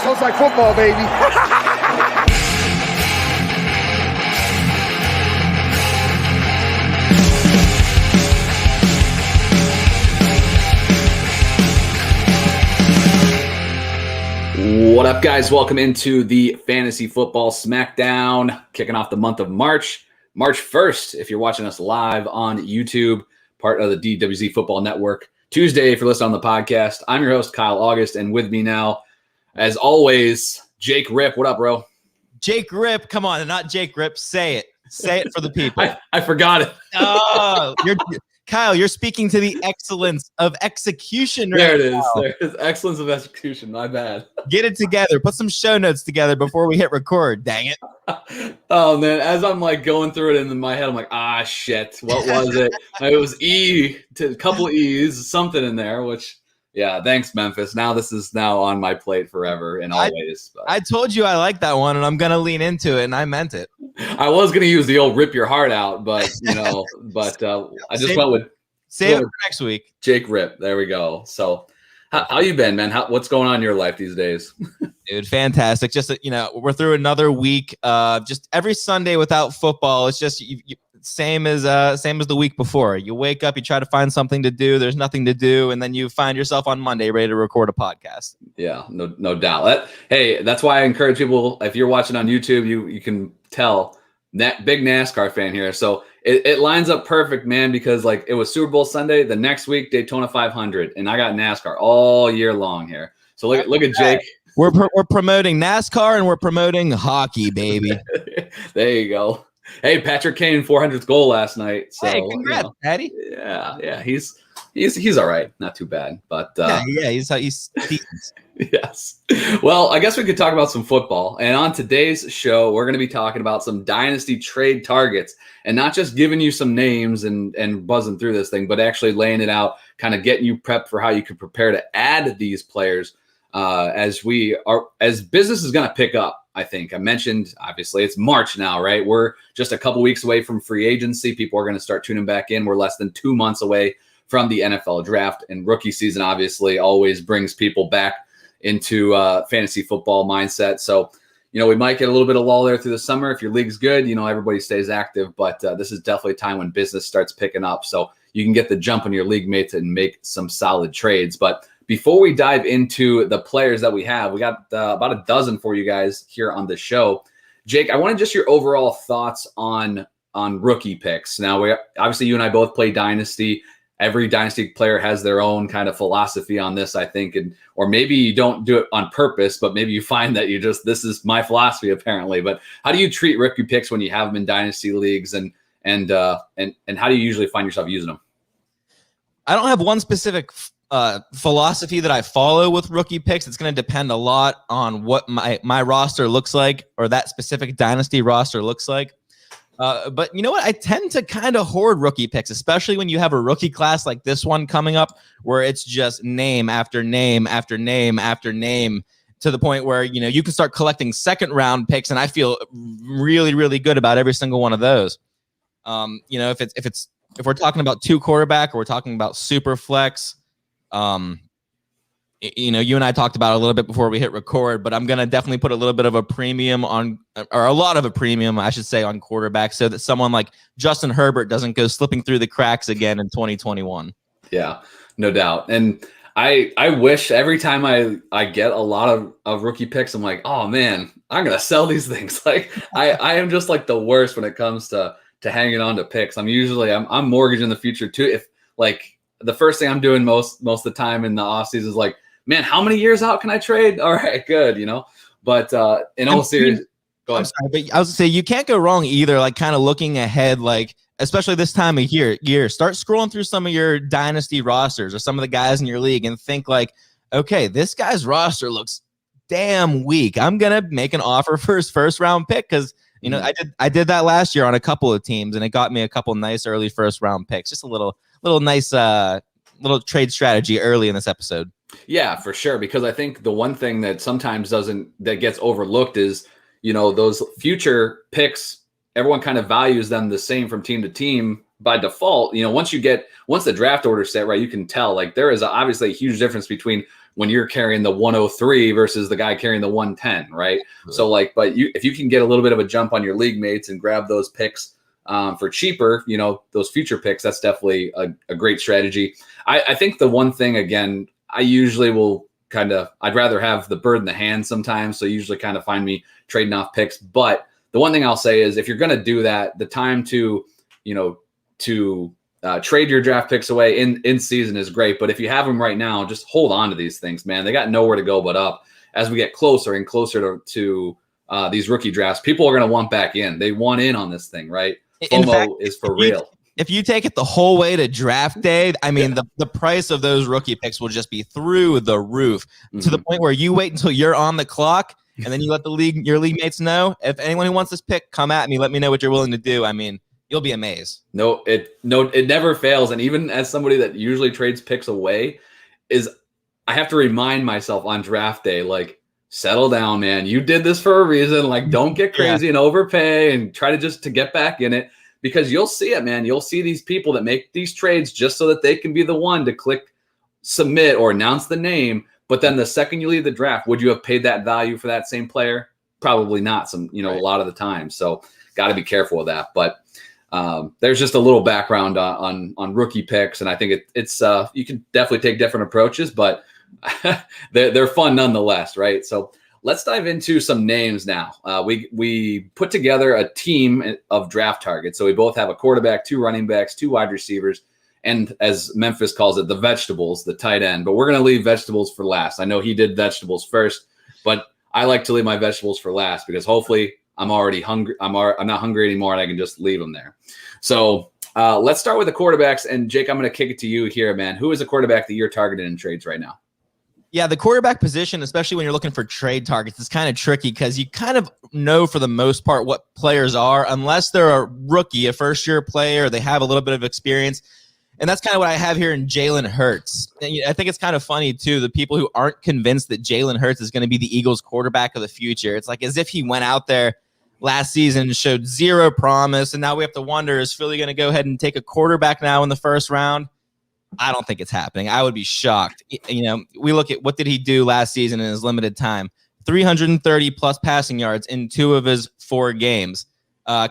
Sounds like football, baby. What up, guys? Welcome into the Fantasy Football Smackdown, kicking off the month of March 1st, if you're watching us live on YouTube, part of the DWZ Football Network. Tuesday, if you're listening on the podcast. I'm your host, Kyle August, and with me now, as always, Jake Rip. What up, bro? Jake Rip, come on, not Jake Rip. Say it. Say it for the people. I forgot it. Oh, Kyle, you're speaking to the excellence of execution right There it is. now. There it is. Excellence of execution. My bad. Get it together. Put some show notes together before we hit record. Dang it. Oh, man. As I'm like going through it in my head, I'm like, shit. What was it? It was a couple E's, something in there, which, yeah, thanks, Memphis. Now this is now on my plate forever and always. I told you I like that one, and I'm going to lean into it, and I meant it. I was going to use the old rip your heart out, but, I just went with save it for next week. Jake Rip. There we go. So how you been, man? What's going on in your life these days? Dude, fantastic. Just, we're through another week. Just every Sunday without football. It's just same as the week before. You wake up, you try to find something to do. There's nothing to do, and then you find yourself on Monday ready to record a podcast. Yeah, no doubt. That's why I encourage people. If you're watching on YouTube, you can tell that big NASCAR fan here. So it lines up perfect, man, because like it was Super Bowl Sunday, the next week Daytona 500, and I got NASCAR all year long here. So look at Jake. We're promoting NASCAR and we're promoting hockey, baby. There you go. Hey, Patrick Kane 400th goal last night. So, hey, congrats, Patty. Yeah, he's all right, not too bad, but he's yes. Well, I guess we could talk about some football, and on today's show, we're going to be talking about some dynasty trade targets, and not just giving you some names and buzzing through this thing, but actually laying it out, kind of getting you prepped for how you can prepare to add these players as business is going to pick up. I think I mentioned, obviously, it's March now, right? We're just a couple weeks away from free agency. People are going to start tuning back in. We're less than 2 months away from the NFL draft, and rookie season obviously always brings people back into fantasy football mindset. So, we might get a little bit of lull there through the summer. If your league's good, everybody stays active, but this is definitely a time when business starts picking up. So you can get the jump on your league mates and make some solid trades. But before we dive into the players that we have, we got about a dozen for you guys here on the show. Jake, I wanted just your overall thoughts on rookie picks. Now, obviously you and I both play Dynasty. Every Dynasty player has their own kind of philosophy on this, I think, or maybe you don't do it on purpose, but maybe you find that this is my philosophy apparently. But how do you treat rookie picks when you have them in Dynasty leagues, and how do you usually find yourself using them? I don't have one specific philosophy that I follow with rookie picks. It's going to depend a lot on what my roster looks like, or that specific Dynasty roster looks like. But you know what? I tend to kind of hoard rookie picks, especially when you have a rookie class like this one coming up, where it's just name after name after name after name, to the point where, you can start collecting second round picks. And I feel really, really good about every single one of those. If we're talking about 2 quarterback, or we're talking about super flex, you and I talked about it a little bit before we hit record, but I'm going to definitely put a little bit of a premium on, or a lot of a premium, I should say, on quarterback, so that someone like Justin Herbert doesn't go slipping through the cracks again in 2021. Yeah, no doubt. And I wish every time I get a lot of rookie picks, I'm like, oh man, I'm going to sell these things. Like I am just like the worst when it comes to hanging on to picks. I'm mortgaging the future too. If like the first thing I'm doing most of the time in the offseason is like, man, how many years out can I trade? All right, good, But in all seriousness, go ahead. I'm sorry, but I was going to say, you can't go wrong either, like kind of looking ahead, like especially this time of year, start scrolling through some of your Dynasty rosters or some of the guys in your league and think like, okay, this guy's roster looks damn weak. I'm going to make an offer for his first round pick because, I did that last year on a couple of teams, and it got me a couple nice early first round picks. Just a little nice little trade strategy early in this episode. Yeah, for sure. Because I think the one thing that sometimes that gets overlooked is, those future picks, everyone kind of values them the same from team to team by default. Once the draft order set, right, you can tell like there is obviously a huge difference between when you're carrying the 103 versus the guy carrying the 110, right? So like, but if you can get a little bit of a jump on your league mates and grab those picks for cheaper, those future picks, that's definitely a great strategy. I think the one thing, again, I usually will I'd rather have the bird in the hand sometimes. So you usually kind of find me trading off picks. But the one thing I'll say is if you're going to do that, the time to trade your draft picks away in season is great. But if you have them right now, just hold on to these things, man. They got nowhere to go but up. As we get closer and closer to these rookie drafts, people are going to want back in. They want in on this thing, right? FOMO is for real. If you take it the whole way to draft day, I mean, the price of those rookie picks will just be through the roof to the point where you wait until you're on the clock and then you let your league mates know. If anyone who wants this pick, come at me. Let me know what you're willing to do. I mean, you'll be amazed. No, it never fails. And even as somebody that usually trades picks away, I have to remind myself on draft day, like, settle down, man. You did this for a reason. Like, don't get crazy and overpay and try to get back in it. Because you'll see it, man. You'll see these people that make these trades just so that they can be the one to click submit or announce the name. But then the second you leave the draft, would you have paid that value for that same player? Probably not. A lot of the time. So got to be careful with that. But there's just a little background on rookie picks, and I think it's you can definitely take different approaches, but they're fun nonetheless, right? So let's dive into some names now. We put together a team of draft targets. So we both have a quarterback, 2 running backs, 2 wide receivers, and as Memphis calls it, the vegetables, the tight end. But we're going to leave vegetables for last. I know he did vegetables first, but I like to leave my vegetables for last because hopefully I'm already hungry. I'm not hungry anymore, and I can just leave them there. So let's start with the quarterbacks. And Jake, I'm going to kick it to you here, man. Who is a quarterback that you're targeted in trades right now? Yeah, the quarterback position, especially when you're looking for trade targets, is kind of tricky because you kind of know for the most part what players are, unless they're a rookie, a first-year player, they have a little bit of experience. And that's kind of what I have here in Jalen Hurts. And I think it's kind of funny, too, the people who aren't convinced that Jalen Hurts is going to be the Eagles' quarterback of the future. It's like as if he went out there last season and showed zero promise, and now we have to wonder, is Philly going to go ahead and take a quarterback now in the first round? I don't think it's happening. I would be shocked. We look at what did he do last season in his limited time. 330 plus passing yards in 2 of his 4 games.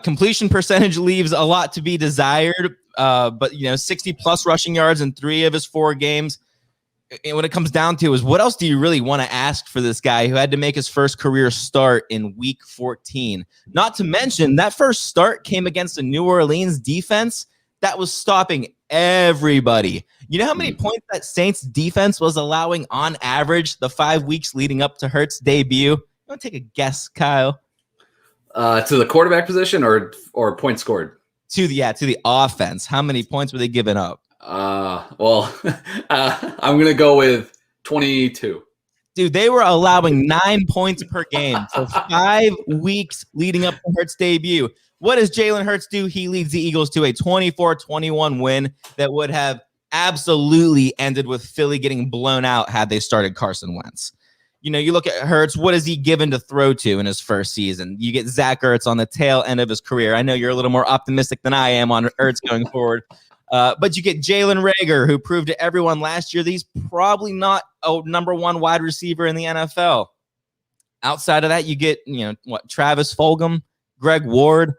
Completion percentage leaves a lot to be desired, but 60 plus rushing yards in 3 of his 4 games. And what it comes down to is what else do you really want to ask for this guy who had to make his first career start in week 14? Not to mention that first start came against a New Orleans defense that was stopping everybody. You know how many points that Saints defense was allowing on average the 5 weeks leading up to Hurts' debut? You want to take a guess, Kyle? To the quarterback position or points scored? To the offense. How many points were they giving up? I'm going to go with 22. Dude, they were allowing 9 points per game for 5 weeks leading up to Hurts' debut. What does Jalen Hurts do? He leads the Eagles to a 24-21 win that would have absolutely ended with Philly getting blown out had they started Carson Wentz. You look at Hurts, what is he given to throw to in his first season? You get Zach Ertz on the tail end of his career. I know you're a little more optimistic than I am on Ertz going forward. But you get Jalen Reagor, who proved to everyone last year that he's probably not a number 1 wide receiver in the NFL. Outside of that, you get, Travis Fulgham, Greg Ward.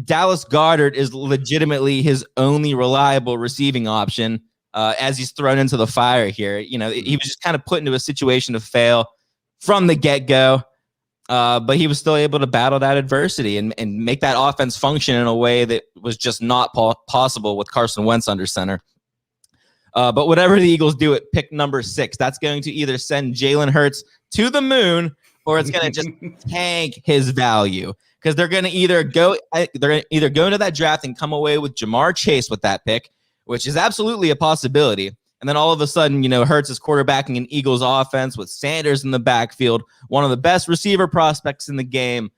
Dallas Goedert is legitimately his only reliable receiving option as he's thrown into the fire here. He was just kind of put into a situation to fail from the get-go, but he was still able to battle that adversity and make that offense function in a way that was just not possible with Carson Wentz under center. But whatever the Eagles do at pick number 6, that's going to either send Jalen Hurts to the moon or it's going to just tank his value. Because they're going to either go into that draft and come away with Jamar Chase with that pick, which is absolutely a possibility. And then all of a sudden, Hurts is quarterbacking an Eagles offense with Sanders in the backfield, one of the best receiver prospects in the game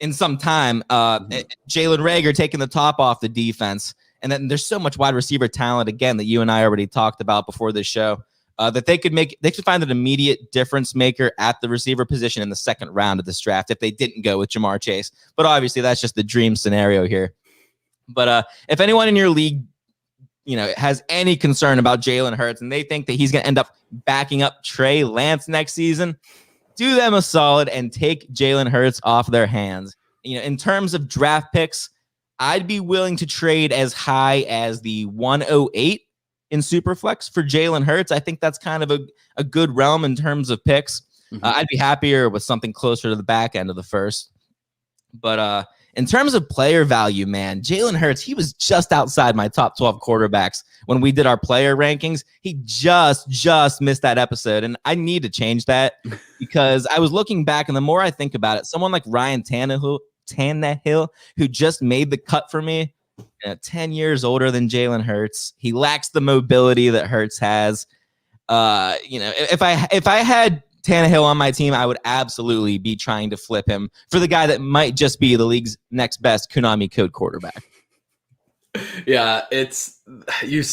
in some time. Jalen Reagor taking the top off the defense. And then there's so much wide receiver talent, again, that you and I already talked about before this show. That they could find an immediate difference maker at the receiver position in the second round of this draft if they didn't go with Jamar Chase. But obviously, that's just the dream scenario here. But if anyone in your league has any concern about Jalen Hurts and they think that he's going to end up backing up Trey Lance next season, do them a solid and take Jalen Hurts off their hands. In terms of draft picks, I'd be willing to trade as high as the 108 in Superflex for Jalen Hurts. I think that's kind of a good realm in terms of picks. I'd be happier with something closer to the back end of the first. But in terms of player value, man, Jalen Hurts, he was just outside my top 12 quarterbacks when we did our player rankings. He just missed that episode, and I need to change that because I was looking back, and the more I think about it, someone like Ryan Tannehill, who just made the cut for me, 10 years older than Jalen Hurts. He lacks the mobility that Hurts has. If I had Tannehill on my team, I would absolutely be trying to flip him for the guy that might just be the league's next best Konami code quarterback. Yeah, you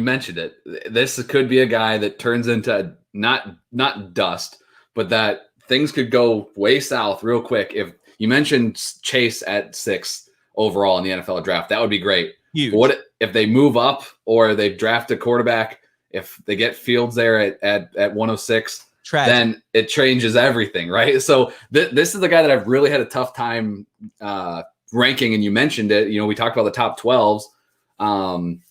mentioned it. This could be a guy that turns into not dust, but that things could go way south real quick. If you mentioned Chase at 6 overall in the NFL draft, that would be great. Huge. But what if they move up or they draft a quarterback? If they get Fields there at 106, then it changes everything, right? So this is the guy that I've really had a tough time ranking, and you mentioned it. We talked about the top 12s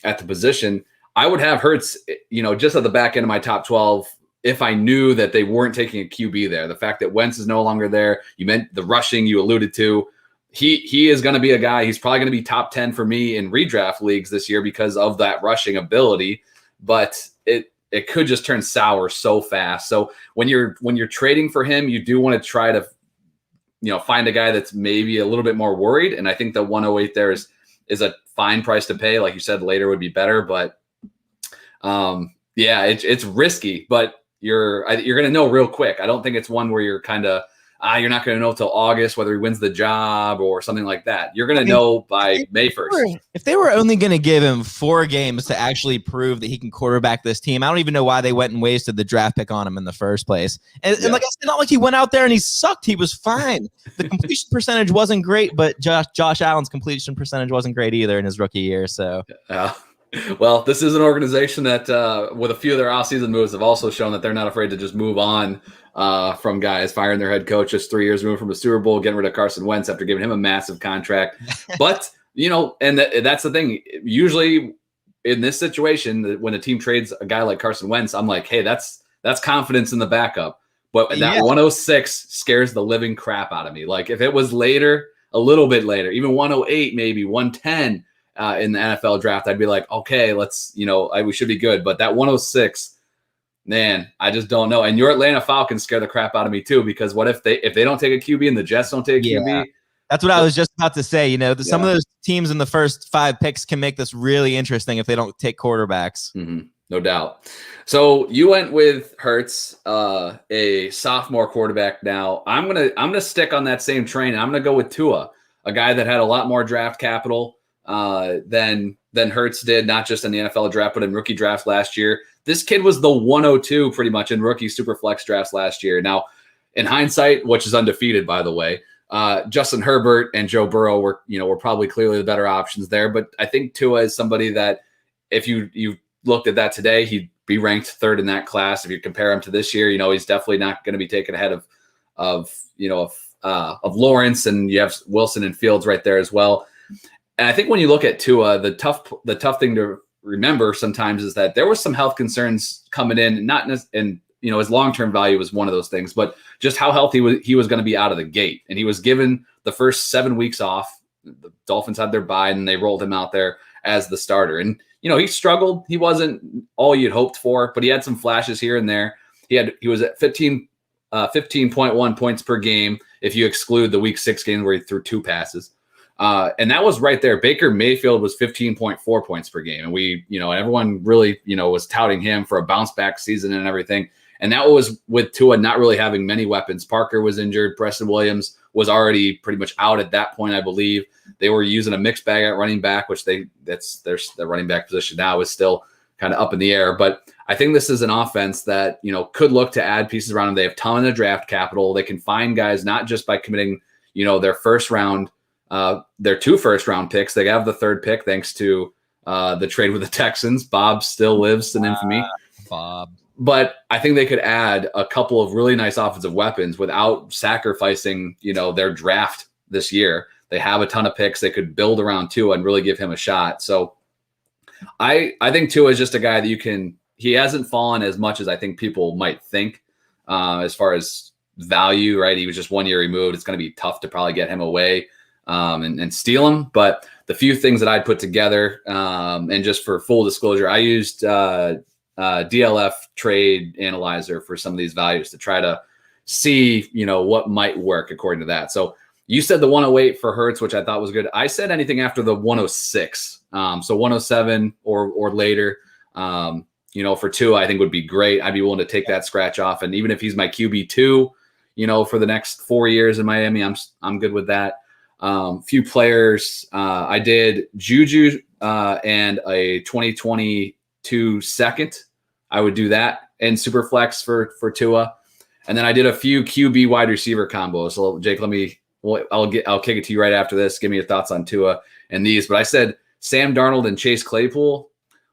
at the position. I would have Hurts, just at the back end of my top 12 if I knew that they weren't taking a QB there. The fact that Wentz is no longer there, you meant the rushing you alluded to. He is going to be a guy. He's probably going to be top 10 for me in redraft leagues this year because of that rushing ability. But it could just turn sour so fast. So when you're trading for him, you do want to try to find a guy that's maybe a little bit more worried. And I think the 108 there is a fine price to pay. Like you said, later would be better. But it's risky. But you're going to know real quick. I don't think it's one where you're kind of you're not going to know till August whether he wins the job or something like that. You're going to know by May 1st. If they were only going to give him 4 games to actually prove that he can quarterback this team, I don't even know why they went and wasted the draft pick on him in the first place. And like I said, not like he went out there and he sucked. He was fine. The completion percentage wasn't great, but Josh Allen's completion percentage wasn't great either in his rookie year. So. Well, this is an organization that, with a few of their offseason moves, have also shown that they're not afraid to just move on from guys, firing their head coach just 3 years removed from a Super Bowl, getting rid of Carson Wentz after giving him a massive contract. But, that's the thing. Usually in this situation, when a team trades a guy like Carson Wentz, I'm like, hey, that's confidence in the backup. But that 106 scares the living crap out of me. Like if it was later, a little bit later, even 108, maybe 110, in the NFL draft, I'd be like, okay, let's, we should be good. But that 106, man, I just don't know. And your Atlanta Falcons scare the crap out of me too, because what if they don't take a QB and the Jets don't take a QB? That's what I was just about to say. Some of those teams in the first 5 picks can make this really interesting if they don't take quarterbacks. Mm-hmm. No doubt. So you went with Hurts, a sophomore quarterback. Now I'm gonna stick on that same train. And I'm gonna go with Tua, a guy that had a lot more draft capital than Hurts did, not just in the NFL draft, but in rookie drafts last year. This kid was the 102 pretty much in rookie super flex drafts last year. Now, in hindsight, which is undefeated, by the way, Justin Herbert and Joe Burrow were probably clearly the better options there. But I think Tua is somebody that if you looked at that today, he'd be ranked 3rd in that class. If you compare him to this year, he's definitely not going to be taken ahead of Lawrence, and you have Wilson and Fields right there as well. And I think when you look at Tua, the tough thing to remember sometimes is that there was some health concerns coming in, his long-term value was one of those things, but just how healthy he was going to be out of the gate. And he was given the first 7 weeks off. The Dolphins had their bye and they rolled him out there as the starter. And, he struggled. He wasn't all you'd hoped for, but he had some flashes here and there. He was at 15.1 points per game if you exclude the week 6 game where he threw 2 passes. And that was right there. Baker Mayfield was 15.4 points per game. And everyone really, was touting him for a bounce back season and everything. And that was with Tua not really having many weapons. Parker was injured. Preston Williams was already pretty much out at that point, I believe. They were using a mixed bag at running back, which that's their running back position now is still kind of up in the air. But I think this is an offense that, could look to add pieces around them. They have a ton of draft capital. They can find guys not just by committing, their first round, their 2 first-round picks. They have the 3rd pick thanks to the trade with the Texans. Bob still lives in infamy. Bob. But I think they could add a couple of really nice offensive weapons without sacrificing, their draft this year. They have a ton of picks. They could build around Tua and really give him a shot. So I think Tua is just a guy that he hasn't fallen as much as I think people might think as far as value, right? He was just 1 year removed. It's going to be tough to probably get him away and steal him. But the few things that I'd put together, and just for full disclosure, I used DLF Trade Analyzer for some of these values to try to see, what might work according to that. So you said the 108 for Hurts, which I thought was good. I said anything after the 106. So 107 or later, for Tua, I think would be great. I'd be willing to take that scratch off. And even if he's my QB2, for the next 4 years in Miami, I'm good with that. Few players, I did Juju and a 2022 second. I would do that and Superflex for Tua. And then I did a few QB wide receiver combos. So Jake, I'll kick it to you right after this. Give me your thoughts on Tua and these. But I said Sam Darnold and Chase Claypool,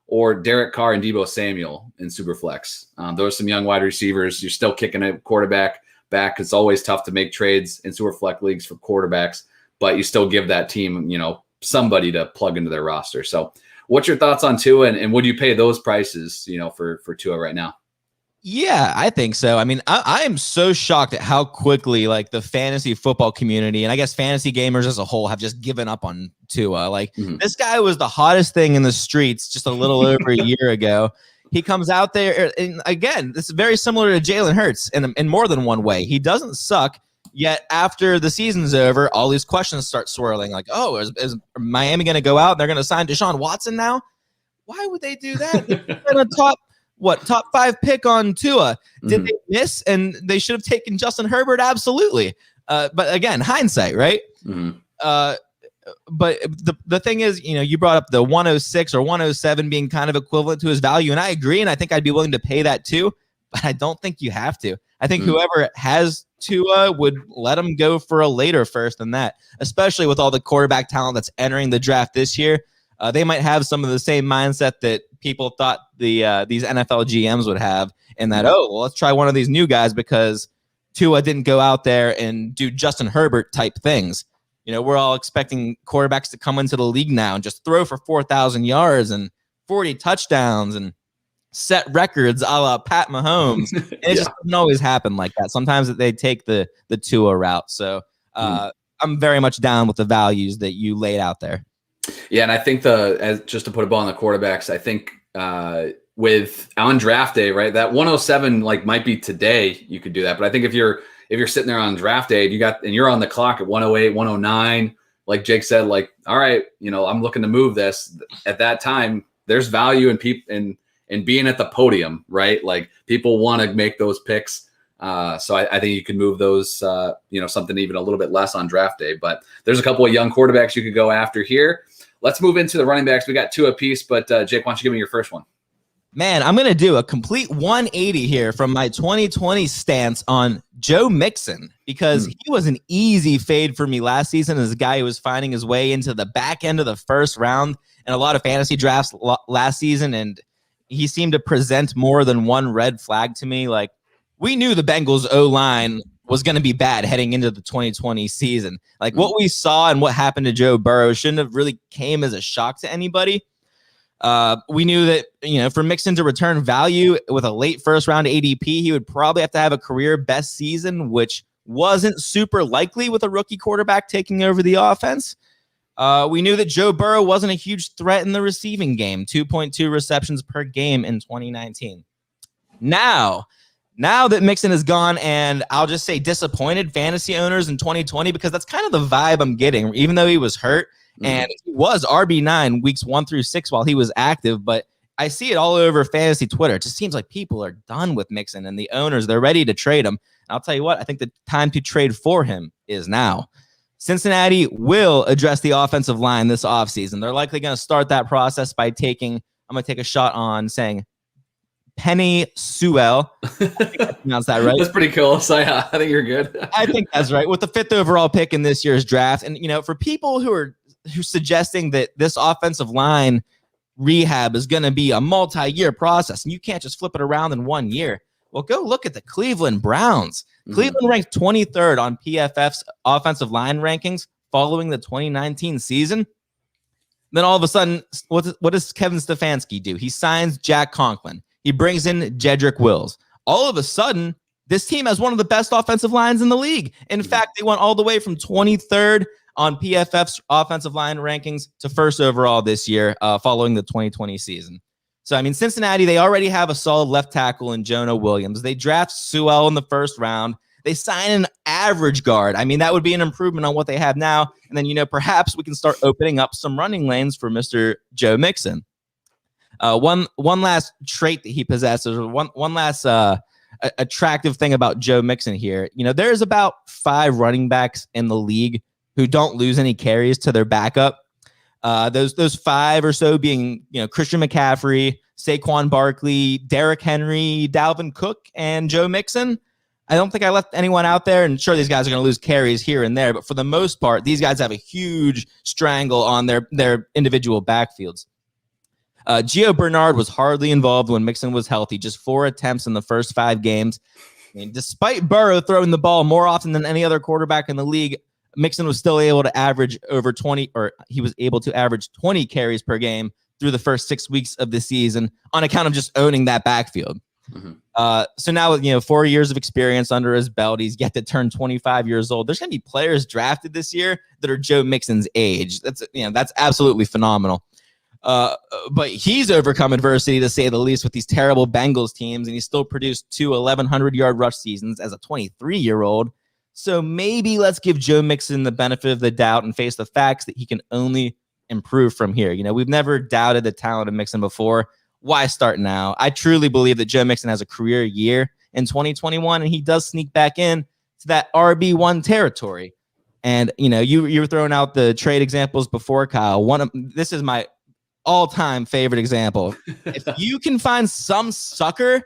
or Derek Carr and Deebo Samuel in Superflex. Those are some young wide receivers. You're still kicking a quarterback back. It's always tough to make trades in Superflex leagues for quarterbacks, but you still give that team, somebody to plug into their roster. So what's your thoughts on Tua, and would you pay those prices, for Tua right now? Yeah, I think so. I mean, I am so shocked at how quickly the fantasy football community, and I guess fantasy gamers as a whole, have just given up on Tua. This guy was the hottest thing in the streets just a little over a year ago. He comes out there, and again, this is very similar to Jalen Hurts in more than one way. He doesn't suck, yet after the season's over, all these questions start swirling. Is Miami going to go out and they're going to sign Deshaun Watson now? Why would they do that? They're top 5 pick on Tua. Did they miss? And they should have taken Justin Herbert. Absolutely. But again, hindsight, right? But the thing is, you brought up the 106 or 107 being kind of equivalent to his value. And I agree. And I think I'd be willing to pay that too, but I don't think you have to. I think whoever has Tua would let him go for a later first than that, especially with all the quarterback talent that's entering the draft this year. They might have some of the same mindset that people thought these NFL GMs would have, and that, let's try one of these new guys because Tua didn't go out there and do Justin Herbert type things. We're all expecting quarterbacks to come into the league now and just throw for 4,000 yards and 40 touchdowns and set records a la Pat Mahomes. And it just doesn't always happen like that. Sometimes they take the Tua route. So I'm very much down with the values that you laid out there. Yeah, and I think just to put a ball on the quarterbacks, I think with on draft day, right, that 107 might be today you could do that. But I think if you're sitting there on draft day and you're on the clock at 108, 109, like Jake said, all right, I'm looking to move this. At that time, there's value in people in being at the podium, right? People want to make those picks. So I think you can move those, something even a little bit less on draft day. But there's a couple of young quarterbacks you could go after here. Let's move into the running backs. We got 2 apiece, but Jake, why don't you give me your first one? Man, I'm going to do a complete 180 here from my 2020 stance on Joe Mixon, because he was an easy fade for me last season as a guy who was finding his way into the back end of the first round in a lot of fantasy drafts last season, and he seemed to present more than one red flag to me. We knew the Bengals O-line was going to be bad heading into the 2020 season. What we saw and what happened to Joe Burrow shouldn't have really came as a shock to anybody. We knew that, for Mixon to return value with a late first round ADP, he would probably have to have a career best season, which wasn't super likely with a rookie quarterback taking over the offense. We knew that Joe Burrow wasn't a huge threat in the receiving game, 2.2 receptions per game in 2019. Now that Mixon is gone, and I'll just say disappointed fantasy owners in 2020, because that's kind of the vibe I'm getting, even though he was hurt. And he was RB9 weeks 1 through 6 while he was active, but I see it all over fantasy Twitter. It just seems like people are done with Mixon, and the owners, they're ready to trade him. And I'll tell you what, I think the time to trade for him is now. Cincinnati will address the offensive line this offseason. They're likely going to start that process by I'm going to take a shot on saying Penny Sewell. I think I pronounced that right. That's pretty cool. So yeah, I think you're good. I think that's right. With the 5th overall pick in this year's draft. And, for people who's suggesting that this offensive line rehab is going to be a multi-year process, and you can't just flip it around in 1 year. Well, go look at the Cleveland Browns. Cleveland ranked 23rd on PFF's offensive line rankings following the 2019 season. Then all of a sudden, what does Kevin Stefanski do? He signs Jack Conklin. He brings in Jedrick Wills. All of a sudden, this team has one of the best offensive lines in the league. In fact, they went all the way from 23rd on PFF's offensive line rankings to first overall this year following the 2020 season. So, I mean, Cincinnati, they already have a solid left tackle in Jonah Williams. They draft Sewell in the first round. They sign an average guard. I mean, that would be an improvement on what they have now. And then, perhaps we can start opening up some running lanes for Mr. Joe Mixon. One last trait that he possesses, or one last attractive thing about Joe Mixon here. There's about 5 running backs in the league who don't lose any carries to their backup. Those 5 or so being, Christian McCaffrey, Saquon Barkley, Derrick Henry, Dalvin Cook, and Joe Mixon. I don't think I left anyone out there, and sure, these guys are going to lose carries here and there, but for the most part, these guys have a huge strangle on their individual backfields. Geo Bernard was hardly involved when Mixon was healthy, just 4 attempts in the first 5 games. I mean, despite Burrow throwing the ball more often than any other quarterback in the league, Mixon was still able to average over 20, or he was able to average 20 carries per game through the first 6 weeks of the season on account of just owning that backfield. So now with 4 years of experience under his belt, he's yet to turn 25 years old. There's going to be players drafted this year that are Joe Mixon's age. That's absolutely phenomenal. But he's overcome adversity, to say the least, with these terrible Bengals teams, and he still produced 2 1,100-yard rush seasons as a 23-year-old. So maybe let's give Joe Mixon the benefit of the doubt and face the facts that he can only improve from here. We've never doubted the talent of Mixon before. Why start now? I truly believe that Joe Mixon has a career year in 2021, and he does sneak back in to that RB1 territory. And, you were throwing out the trade examples before, Kyle. This is my all-time favorite example. If you can find some sucker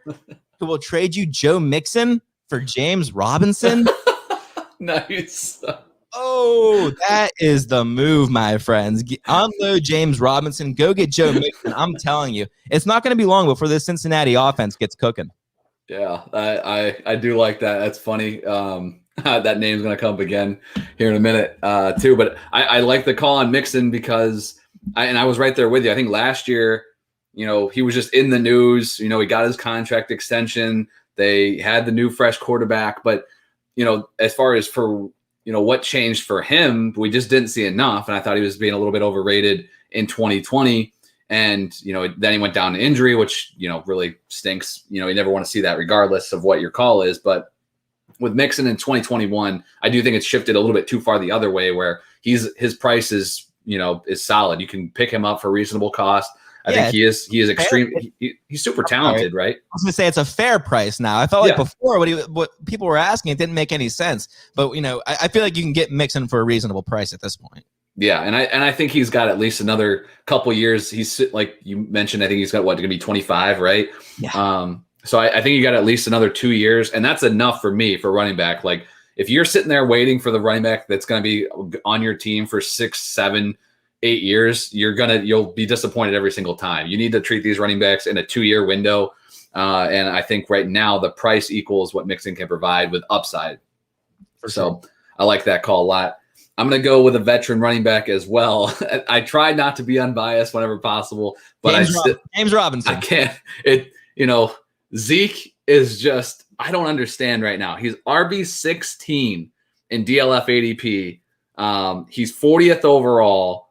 who will trade you Joe Mixon for James Robinson. Nice. Oh, that is the move, my friends. Unload James Robinson. Go get Joe Mixon. I'm telling you, it's not going to be long before this Cincinnati offense gets cooking. Yeah, I do like that. That's funny. That name's going to come up again here in a minute too. But I like the call on Mixon because I was right there with you. I think last year, he was just in the news. He got his contract extension. They had the new fresh quarterback. But, as far as for what changed for him, we just didn't see enough. And I thought he was being a little bit overrated in 2020. And, then he went down to injury, which, really stinks. You never want to see that regardless of what your call is. But with Mixon in 2021, I do think it's shifted a little bit too far the other way, where his price is solid. You can pick him up for reasonable cost. I think he is extreme. He's super talented, right? I was going to say it's a fair price now. I felt like before what people were asking, it didn't make any sense. But, I feel like you can get Mixon for a reasonable price at this point. Yeah, and I think he's got at least another couple years. He's, like you mentioned, I think he's got going to be 25, right? Yeah. So I think you got at least another 2 years, and that's enough for me for running back. Like, if you're sitting there waiting for the running back that's going to be on your team for 6, 7, 8 years, you'll be disappointed every single time. You need to treat these running backs in a 2-year window. And I think right now the price equals what Mixon can provide with upside. So I like that call a lot. I'm going to go with a veteran running back as well. I try not to be unbiased whenever possible, but James Robinson. I can't. Zeke is just, I don't understand right now. He's RB16 in DLF ADP. He's 40th overall.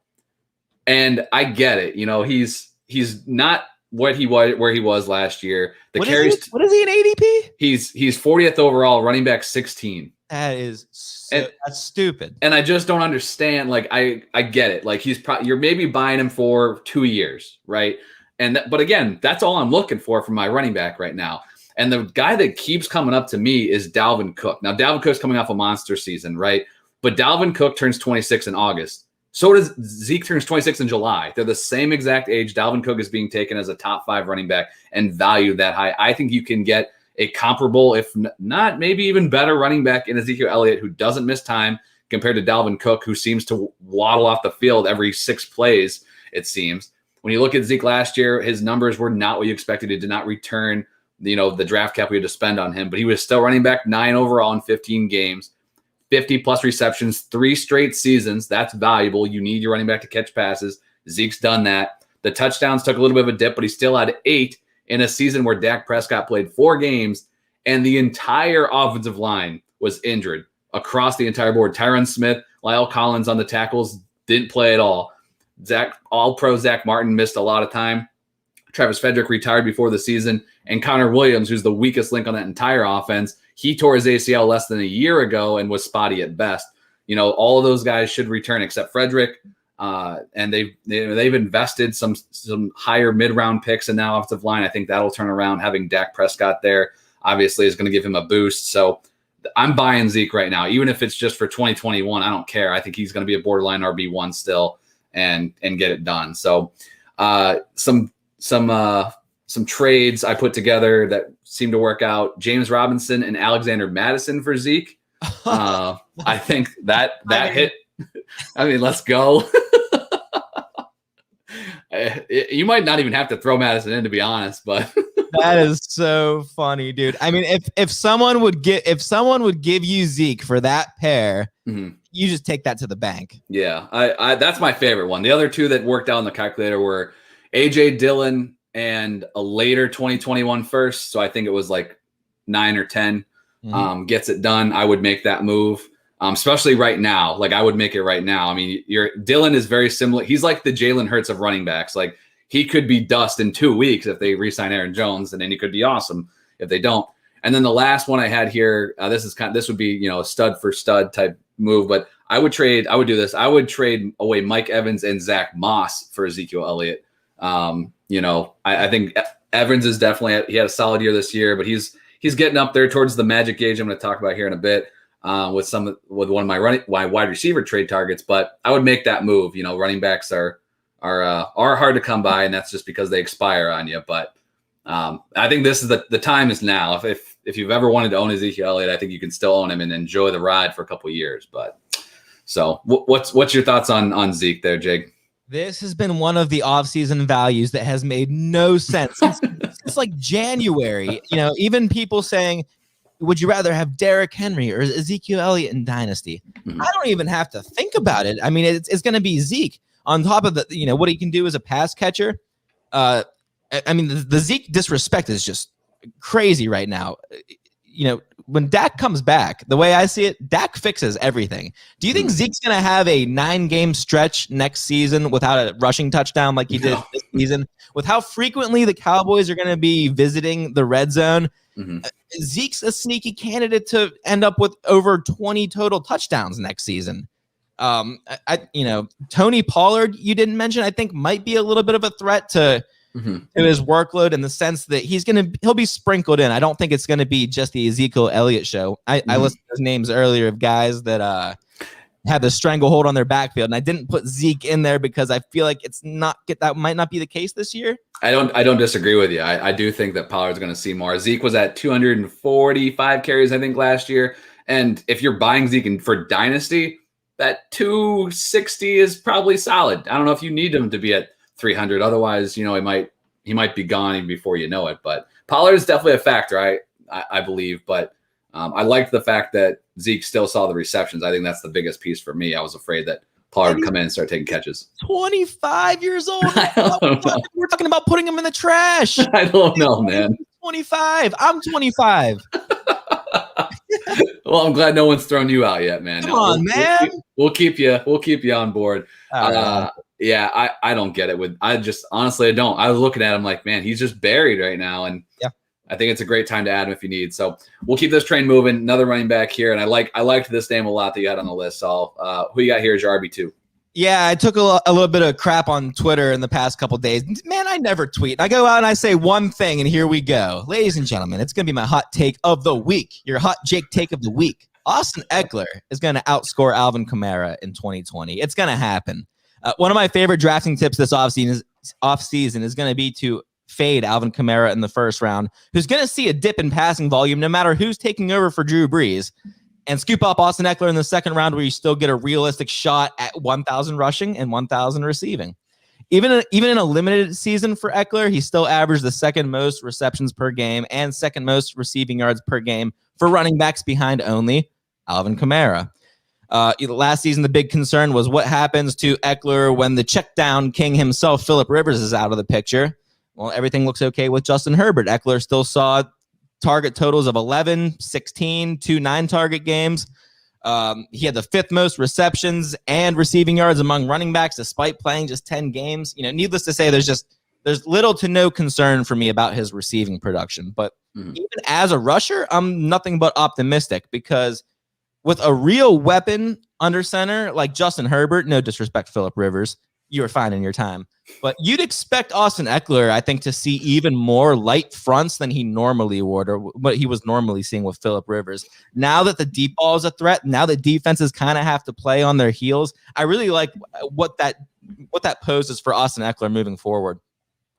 And I get it. He's not what he was where he was last year. What is he in ADP? He's 40th overall, running back 16. That is that's stupid. And I just don't understand. Like, I get it. Like, you're maybe buying him for 2 years, right? But again, that's all I'm looking for from my running back right now. And the guy that keeps coming up to me is Dalvin Cook. Now, Dalvin Cook's coming off a monster season, right? But Dalvin Cook turns 26 in August. So does Zeke, turns 26 in July. They're the same exact age. Dalvin Cook is being taken as a top 5 running back and valued that high. I think you can get a comparable, if not maybe even better running back in Ezekiel Elliott, who doesn't miss time, compared to Dalvin Cook, who seems to waddle off the field every 6 plays, it seems. when you look at Zeke last year, his numbers were not what you expected. He did not return, the draft cap we had to spend on him, but he was still running back 9 overall in 15 games, 50 plus receptions, 3 straight seasons. That's valuable. You need your running back to catch passes. Zeke's done that. The touchdowns took a little bit of a dip, but he still had 8 in a season where Dak Prescott played 4 games and the entire offensive line was injured across the entire board. Tyron Smith, Lyle Collins on the tackles didn't play at all. All-pro Zach Martin missed a lot of time. Travis Frederick retired before the season. And Connor Williams, who's the weakest link on that entire offense, he tore his ACL less than a year ago and was spotty at best. All of those guys should return except Frederick. And they've invested some higher mid-round picks in that offensive line. I think that'll turn around. Having Dak Prescott there obviously is going to give him a boost. So I'm buying Zeke right now, even if it's just for 2021. I don't care. I think he's going to be a borderline RB1 still and get it done. So some trades I put together that seem to work out. James Robinson and Alexander Madison for Zeke. I think that hit. I mean, let's go. You might not even have to throw Madison in, to be honest, but that is so funny, dude. I mean, if someone would give you Zeke for that pair, you just take that to the bank. Yeah, I that's my favorite one. The other two that worked out in the calculator were AJ Dillon and a later 2021 first. So I think it was like 9 or 10. Gets it done. I would make that move. Especially right now. Like I would make it right now. I mean, Dillon is very similar. He's like the Jalen Hurts of running backs. Like he could be dust in 2 weeks if they re-sign Aaron Jones, and then he could be awesome if they don't. And then the last one I had here, this would be, a stud for stud type move, but I would do this. I would trade away Mike Evans and Zach Moss for Ezekiel Elliott. I think Evans is definitely, he had a solid year this year, but he's getting up there towards the magic age I'm going to talk about here in a bit. With one of my wide receiver trade targets, but I would make that move. Running backs are hard to come by, and that's just because they expire on you. But I think this is the time is now. If you've ever wanted to own Ezekiel Elliott, I think you can still own him and enjoy the ride for a couple of years. But so what's your thoughts on Zeke there, Jake? This has been one of the off-season values that has made no sense since like January. Even people saying, would you rather have Derrick Henry or Ezekiel Elliott in Dynasty? I don't even have to think about it. I mean, it's going to be Zeke on top of what he can do as a pass catcher. I mean, the Zeke disrespect is just crazy right now. When Dak comes back, the way I see it, Dak fixes everything. Do you think Zeke's going to have a 9-game stretch next season without a rushing touchdown like he did this season? With how frequently the Cowboys are going to be visiting the red zone, Zeke's a sneaky candidate to end up with over 20 total touchdowns next season. Tony Pollard, you didn't mention, I think might be a little bit of a threat to his workload in the sense that he'll be sprinkled in. I don't think it's going to be just the Ezekiel Elliott show. I listed those names earlier of guys that had the stranglehold on their backfield, and I didn't put Zeke in there because I feel like that might not be the case this year. I don't disagree with you. I do think that Pollard's going to see more. Zeke was at 245 carries, I think, last year. And if you're buying Zeke for Dynasty, that 260 is probably solid. I don't know if you need him to be at 300. Otherwise, he might be gone even before you know it. But Pollard is definitely a factor, I believe. But I liked the fact that Zeke still saw the receptions. I think that's the biggest piece for me. I was afraid that Pollard would come in and start taking catches. 25 years old. We're talking about putting him in the trash. I don't know, man. 25. I'm 25. Well, I'm glad no one's thrown you out yet, man. Come on, man. We'll keep you on board. Yeah, I don't get it. Honestly, I don't. I was looking at him like, man, he's just buried right now, and I think it's a great time to add him if you need. So we'll keep this train moving. Another running back here, and I liked this name a lot that you had on the list. So who you got here is your RB2? Yeah, I took a little bit of crap on Twitter in the past couple days. Man, I never tweet. I go out and I say one thing, and here we go. Ladies and gentlemen, it's going to be my hot take of the week. Your hot Jake take of the week. Austin Eckler is going to outscore Alvin Kamara in 2020. It's going to happen. One of my favorite drafting tips this offseason is going to be to fade Alvin Kamara in the first round, who's going to see a dip in passing volume no matter who's taking over for Drew Brees, and scoop up Austin Eckler in the second round where you still get a realistic shot at 1,000 rushing and 1,000 receiving. Even in a limited season for Eckler, he still averaged the second most receptions per game and second most receiving yards per game for running backs behind only Alvin Kamara. Last season, the big concern was what happens to Eckler when the check down king himself, Phillip Rivers, is out of the picture. Well, everything looks okay with Justin Herbert. Eckler still saw target totals of 11, 16, 2 9-target games. He had the 5th most receptions and receiving yards among running backs, despite playing just 10 games. Needless to say, there's little to no concern for me about his receiving production. But even as a rusher, I'm nothing but optimistic, because with a real weapon under center like Justin Herbert, no disrespect, Phillip Rivers, you were fine in your time, but you'd expect Austin Eckler, I think, to see even more light fronts than he normally would, or what he was normally seeing with Phillip Rivers. Now that the deep ball is a threat, now that defenses kind of have to play on their heels, I really like what that poses for Austin Eckler moving forward.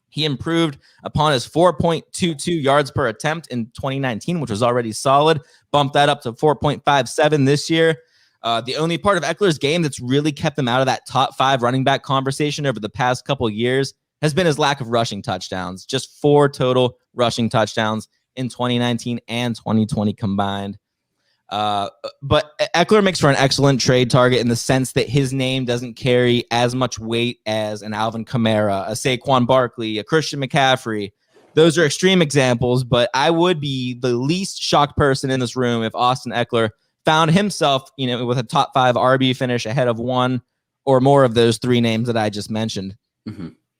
He improved upon his 4.22 yards per attempt in 2019, which was already solid. Bumped that up to 4.57 this year. The only part of Eckler's game that's really kept him out of that top 5 running back conversation over the past couple of years has been his lack of rushing touchdowns. Just 4 total rushing touchdowns in 2019 and 2020 combined. But Eckler makes for an excellent trade target in the sense that his name doesn't carry as much weight as an Alvin Kamara, a Saquon Barkley, a Christian McCaffrey. Those are extreme examples, but I would be the least shocked person in this room if Austin Eckler found himself, with a top 5 RB finish ahead of one or more of those 3 names that I just mentioned.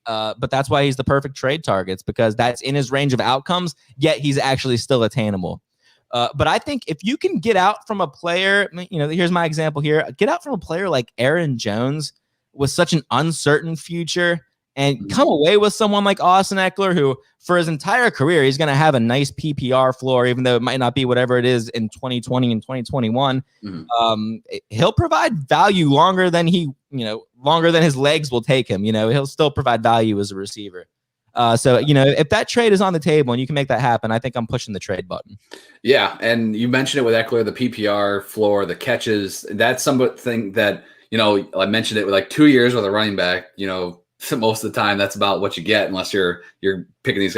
But that's why he's the perfect trade targets, because that's in his range of outcomes, yet he's actually still attainable. But I think if you can get out from a player, here's my example here. Get out from a player like Aaron Jones with such an uncertain future and come away with someone like Austin Eckler, who for his entire career, he's going to have a nice PPR floor, even though it might not be whatever it is in 2020 and 2021. He'll provide value longer than his legs will take him. He'll still provide value as a receiver. So if that trade is on the table and you can make that happen, I think I'm pushing the trade button. Yeah, and you mentioned it with Eckler, the PPR floor, the catches. That's something that, I mentioned it with like 2 years with a running back, most of the time that's about what you get, unless you're picking these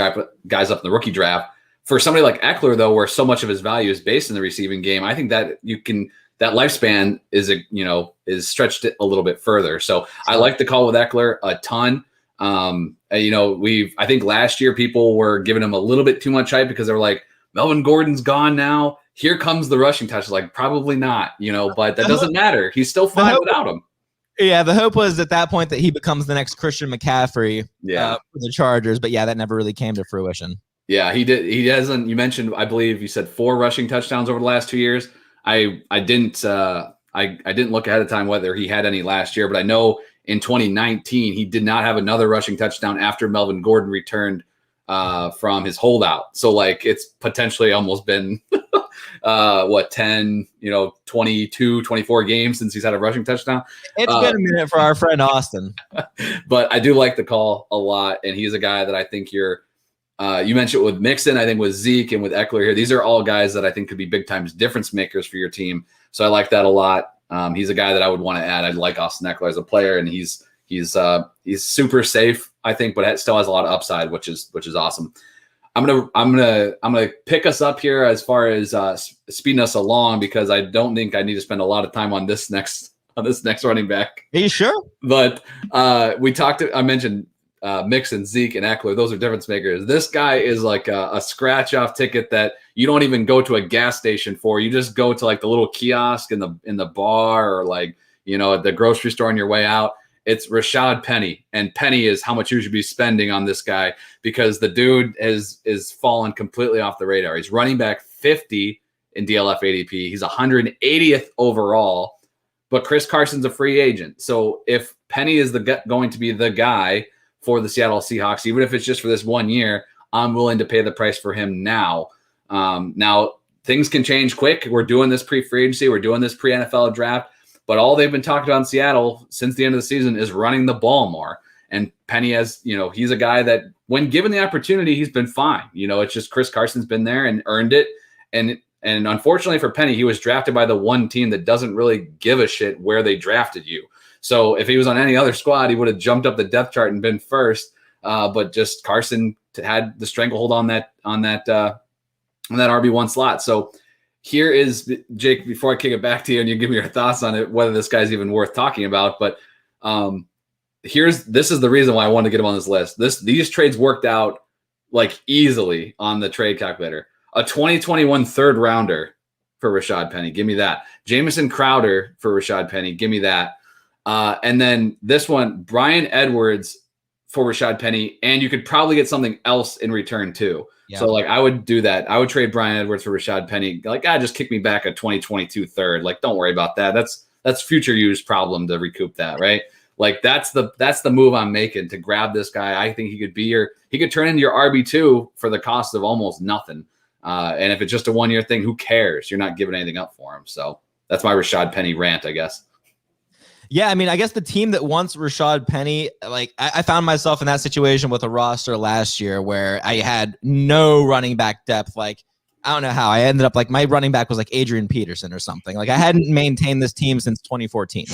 guys up in the rookie draft. For somebody like Eckler, though, where so much of his value is based in the receiving game, I think that that lifespan is stretched a little bit further. So I like the call with Eckler a ton. I think last year people were giving him a little bit too much hype because they were like, Melvin Gordon's gone now. Here comes the rushing touch. Like, probably not, but that doesn't matter. He's still fine without him. Yeah, the hope was at that point that he becomes the next Christian McCaffrey for the Chargers. But yeah, that never really came to fruition. Yeah, he did. He hasn't. You mentioned, I believe you said 4 rushing touchdowns over the last 2 years. I didn't look ahead of time whether he had any last year, but I know in 2019 he did not have another rushing touchdown after Melvin Gordon returned from his holdout. So like it's potentially almost been 10, 22, 24 games since he's had a rushing touchdown. It's been a minute for our friend Austin. But I do like the call a lot, and he's a guy that I think you mentioned with Mixon, I think with Zeke and with Eckler here. These are all guys that I think could be big time difference makers for your team. So I like that a lot. He's a guy that I would want to add. I like Austin Eckler as a player, and he's super safe, I think, but still has a lot of upside, which is awesome. I'm gonna pick us up here as far as speeding us along, because I don't think I need to spend a lot of time on this next running back. Are you sure? But I mentioned Mixon, Zeke, and Eckler. Those are difference makers. This guy is like a scratch off ticket that you don't even go to a gas station for. You just go to like the little kiosk in the bar, or like at the grocery store on your way out. It's Rashad Penny, and Penny is how much you should be spending on this guy, because the dude is fallen completely off the radar. He's running back 50 in DLF ADP. He's 180th overall, but Chris Carson's a free agent. So if Penny is going to be the guy for the Seattle Seahawks, even if it's just for this 1 year, I'm willing to pay the price for him now. Now things can change quick. We're doing this pre-free agency. We're doing this pre-NFL draft. But all they've been talking about in Seattle since the end of the season is running the ball more. And Penny has, he's a guy that when given the opportunity, he's been fine. It's just Chris Carson's been there and earned it. And unfortunately for Penny, he was drafted by the one team that doesn't really give a shit where they drafted you. So if he was on any other squad, he would have jumped up the depth chart and been first. But just Carson had the stranglehold on that RB1 slot. So here is, Jake, before I kick it back to you and you give me your thoughts on it, whether this guy's even worth talking about. But this is the reason why I wanted to get him on this list. These trades worked out like easily on the trade calculator. A 2021 third rounder for Rashad Penny. Give me that. Jamison Crowder for Rashad Penny. Give me that. And then this one, Brian Edwards for Rashad Penny. And you could probably get something else in return too. Yeah. So like I would do that. I would trade Brian Edwards for Rashad Penny. Like, just kick me back a 2022 third. Like, don't worry about that. That's future use problem to recoup that, right? Like that's the move I'm making to grab this guy. I think he could turn into your RB2 for the cost of almost nothing. And if it's just a 1-year thing, who cares? You're not giving anything up for him. So that's my Rashad Penny rant, I guess. Yeah, I mean, I guess the team that wants Rashad Penny, like I found myself in that situation with a roster last year where I had no running back depth. Like, I don't know how I ended up like my running back was like Adrian Peterson or something. Like I hadn't maintained this team since 2014.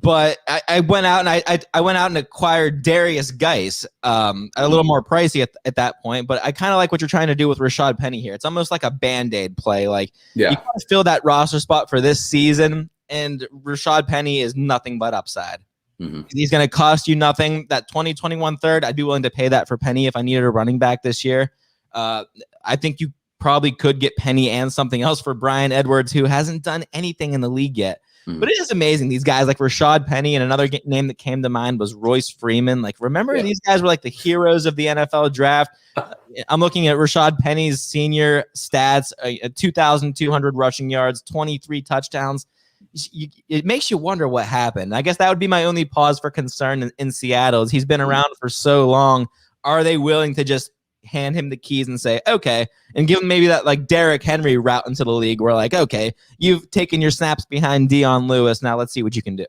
But I went out and I went out and acquired Darius Geis, a little more pricey at that point. But I kind of like what you're trying to do with Rashad Penny here. It's almost like a Band-Aid play. Like you gotta fill that roster spot for this season, and Rashad Penny is nothing but upside. Mm-hmm. He's going to cost you nothing. That 2021 third, I'd be willing to pay that for Penny if I needed a running back this year. I think you probably could get Penny and something else for Brian Edwards, who hasn't done anything in the league yet. But it is amazing. These guys like Rashad Penny, and another name that came to mind was Royce Freeman. Like, remember these guys were like the heroes of the NFL draft. I'm looking at Rashad Penny's senior stats, 2,200 rushing yards, 23 touchdowns. It makes you wonder what happened. I guess that would be my only pause for concern in Seattle is he's been around for so long. Are they willing to just hand him the keys and say, okay, and give him maybe that like Derrick Henry route into the league where like, okay, you've taken your snaps behind Dion Lewis. Now let's see what you can do.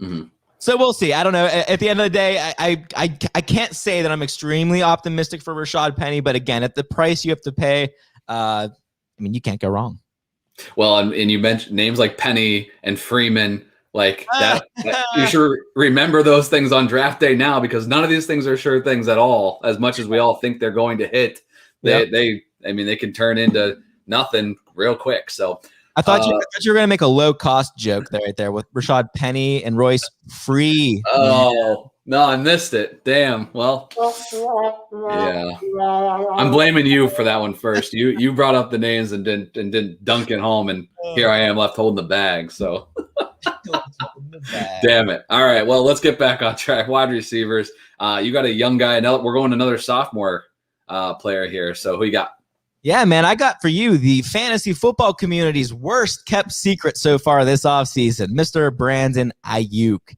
Mm-hmm. So we'll see. I don't know. At the end of the day, I can't say that I'm extremely optimistic for Rashad Penny, but again, at the price you have to pay, I mean, you can't go wrong. Well, and you mentioned names like Penny and Freeman, like that you should remember those things on draft day now, because none of these things are sure things at all. As much as we all think they're going to hit, they can turn into nothing real quick. So I thought you were going to make a low cost joke there, right there with Rashad Penny and Royce Free. Oh no, I missed it. Damn. Well, yeah, I'm blaming you for that one first. You brought up the names and didn't dunk it home, and here I am left holding the bag. So. Damn it. All right. Well, let's get back on track. Wide receivers. You got a young guy. We're going another sophomore player here. So who you got? Yeah, man. I got for you the fantasy football community's worst kept secret so far this offseason, Mr. Brandon Iuke.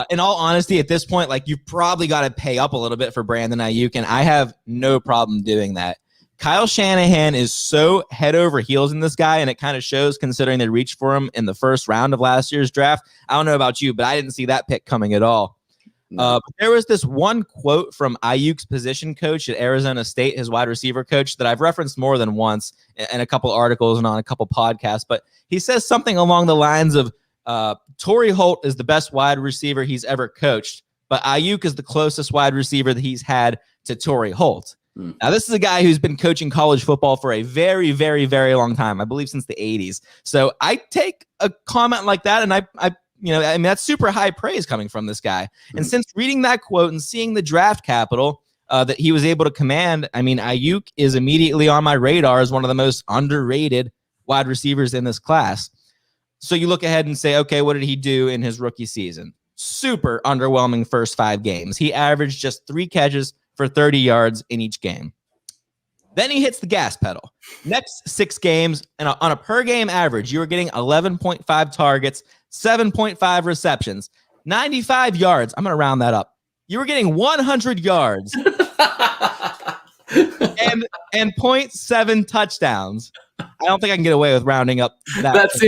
In all honesty, at this point, like you've probably got to pay up a little bit for Brandon Iuke, and I have no problem doing that. Kyle Shanahan is so head over heels in this guy, and it kind of shows considering they reached for him in the first round of last year's draft. I don't know about you, but I didn't see that pick coming at all. But there was this one quote from Iuke's position coach at Arizona State, his wide receiver coach, that I've referenced more than once in a couple articles and on a couple podcasts. But he says something along the lines of, Torrey Holt is the best wide receiver he's ever coached, but Iuke is the closest wide receiver that he's had to Torrey Holt. Now, this is a guy who's been coaching college football for a very, very, very long time. I believe since the 80s. So I take a comment like that, and I mean, that's super high praise coming from this guy. And since reading that quote and seeing the draft capital that he was able to command, I mean, Iuke is immediately on my radar as one of the most underrated wide receivers in this class. So you look ahead and say, okay, what did he do in his rookie season? Super underwhelming first 5 games. He averaged just 3 catches for 30 yards in each game. Then he hits the gas pedal. Next 6 games, and on a per-game average, you were getting 11.5 targets, 7.5 receptions, 95 yards. I'm going to round that up. You were getting 100 yards and 0.7 touchdowns. I don't think I can get away with rounding up that. That's a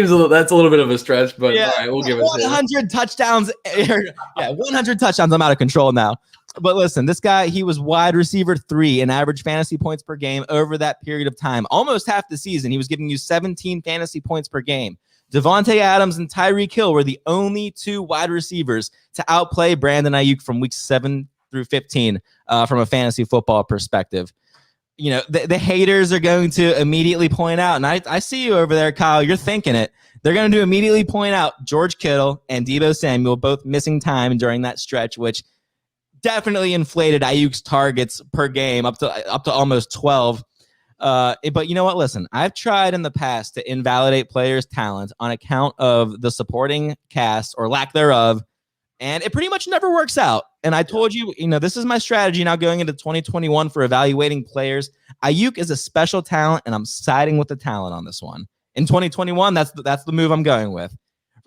little bit of a stretch, but all right, we'll give it 100 touchdowns. Yeah, 100 touchdowns. I'm out of control now. But listen, this guy, he was wide receiver 3 in average fantasy points per game over that period of time. Almost half the season, he was giving you 17 fantasy points per game. Devontae Adams and Tyreek Hill were the only 2 wide receivers to outplay Brandon Ayuk from weeks 7 through 15 from a fantasy football perspective. You know, the haters are going to immediately point out, and I see you over there, Kyle. You're thinking it. They're going to immediately point out George Kittle and Deebo Samuel both missing time during that stretch, which definitely inflated Ayuk's targets per game up to almost 12. But you know what? Listen, I've tried in the past to invalidate players' talent on account of the supporting cast or lack thereof, and it pretty much never works out. And I told you, this is my strategy now going into 2021 for evaluating players. Ayuk is a special talent, and I'm siding with the talent on this one. In 2021, that's the move I'm going with.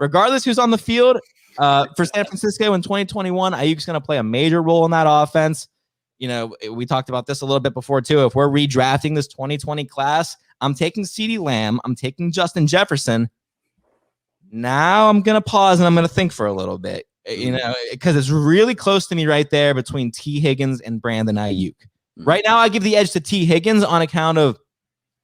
Regardless who's on the field, for San Francisco in 2021, Ayuk's going to play a major role in that offense. We talked about this a little bit before too. If we're redrafting this 2020 class, I'm taking CeeDee Lamb. I'm taking Justin Jefferson. Now I'm going to pause and I'm going to think for a little bit, because it's really close to me right there between T. Higgins and Brandon Ayuk. Right now, I give the edge to T. Higgins on account of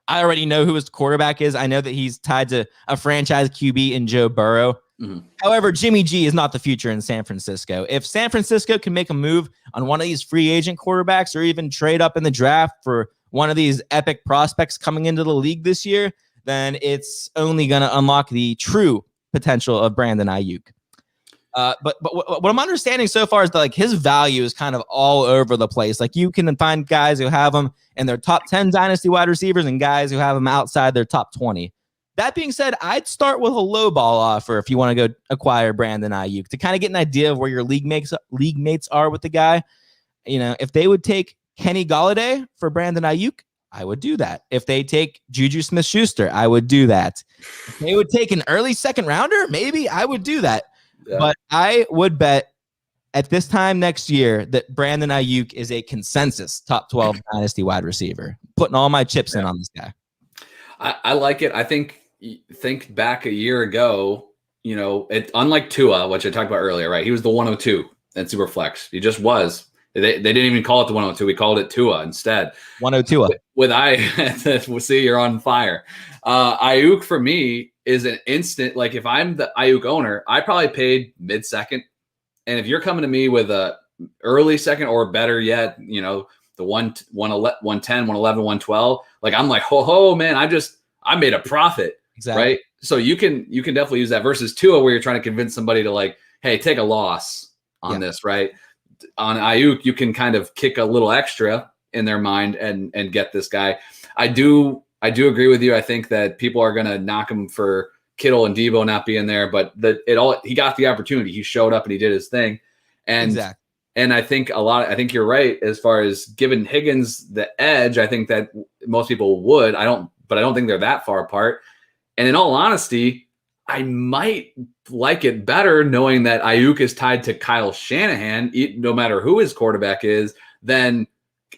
I already know who his quarterback is. I know that he's tied to a franchise QB in Joe Burrow. Mm-hmm. However, Jimmy G is not the future in San Francisco. If San Francisco can make a move on one of these free agent quarterbacks or even trade up in the draft for one of these epic prospects coming into the league this year, then it's only going to unlock the true potential of Brandon Ayuk. But what I'm understanding so far is that like his value is kind of all over the place. Like you can find guys who have him in their top 10 dynasty wide receivers and guys who have him outside their top 20. That being said, I'd start with a low ball offer if you want to go acquire Brandon Ayuk to kind of get an idea of where your league mates are with the guy. If they would take Kenny Golladay for Brandon Ayuk, I would do that. If they take Juju Smith-Schuster, I would do that. If they would take an early second rounder, maybe I would do that. Yeah. But I would bet at this time next year that Brandon Ayuk is a consensus top 12 dynasty wide receiver. Putting all my chips in on this guy. I like it. I think back a year ago, unlike Tua, which I talked about earlier, right? He was the 102 at Superflex. He just was. They didn't even call it the 102. We called it Tua instead. 102. We'll see, you're on fire. Ayuk for me is an instant. Like if I'm the Ayuk owner, I probably paid mid-second. And if you're coming to me with a early second or better yet, the 110, 111, 112, like I'm like, ho, man, I made a profit. Exactly. Right. So you can definitely use that versus Tua where you're trying to convince somebody to like, hey, take a loss on this, right? On Ayuk, you can kind of kick a little extra in their mind and get this guy. I do agree with you. I think that people are going to knock him for Kittle and Deebo not being there, but he got the opportunity. He showed up and he did his thing. And exactly. And I think you're right as far as giving Higgins the edge. I think that most people would. I don't think they're that far apart. And in all honesty, I might like it better knowing that Ayuk is tied to Kyle Shanahan, no matter who his quarterback is, than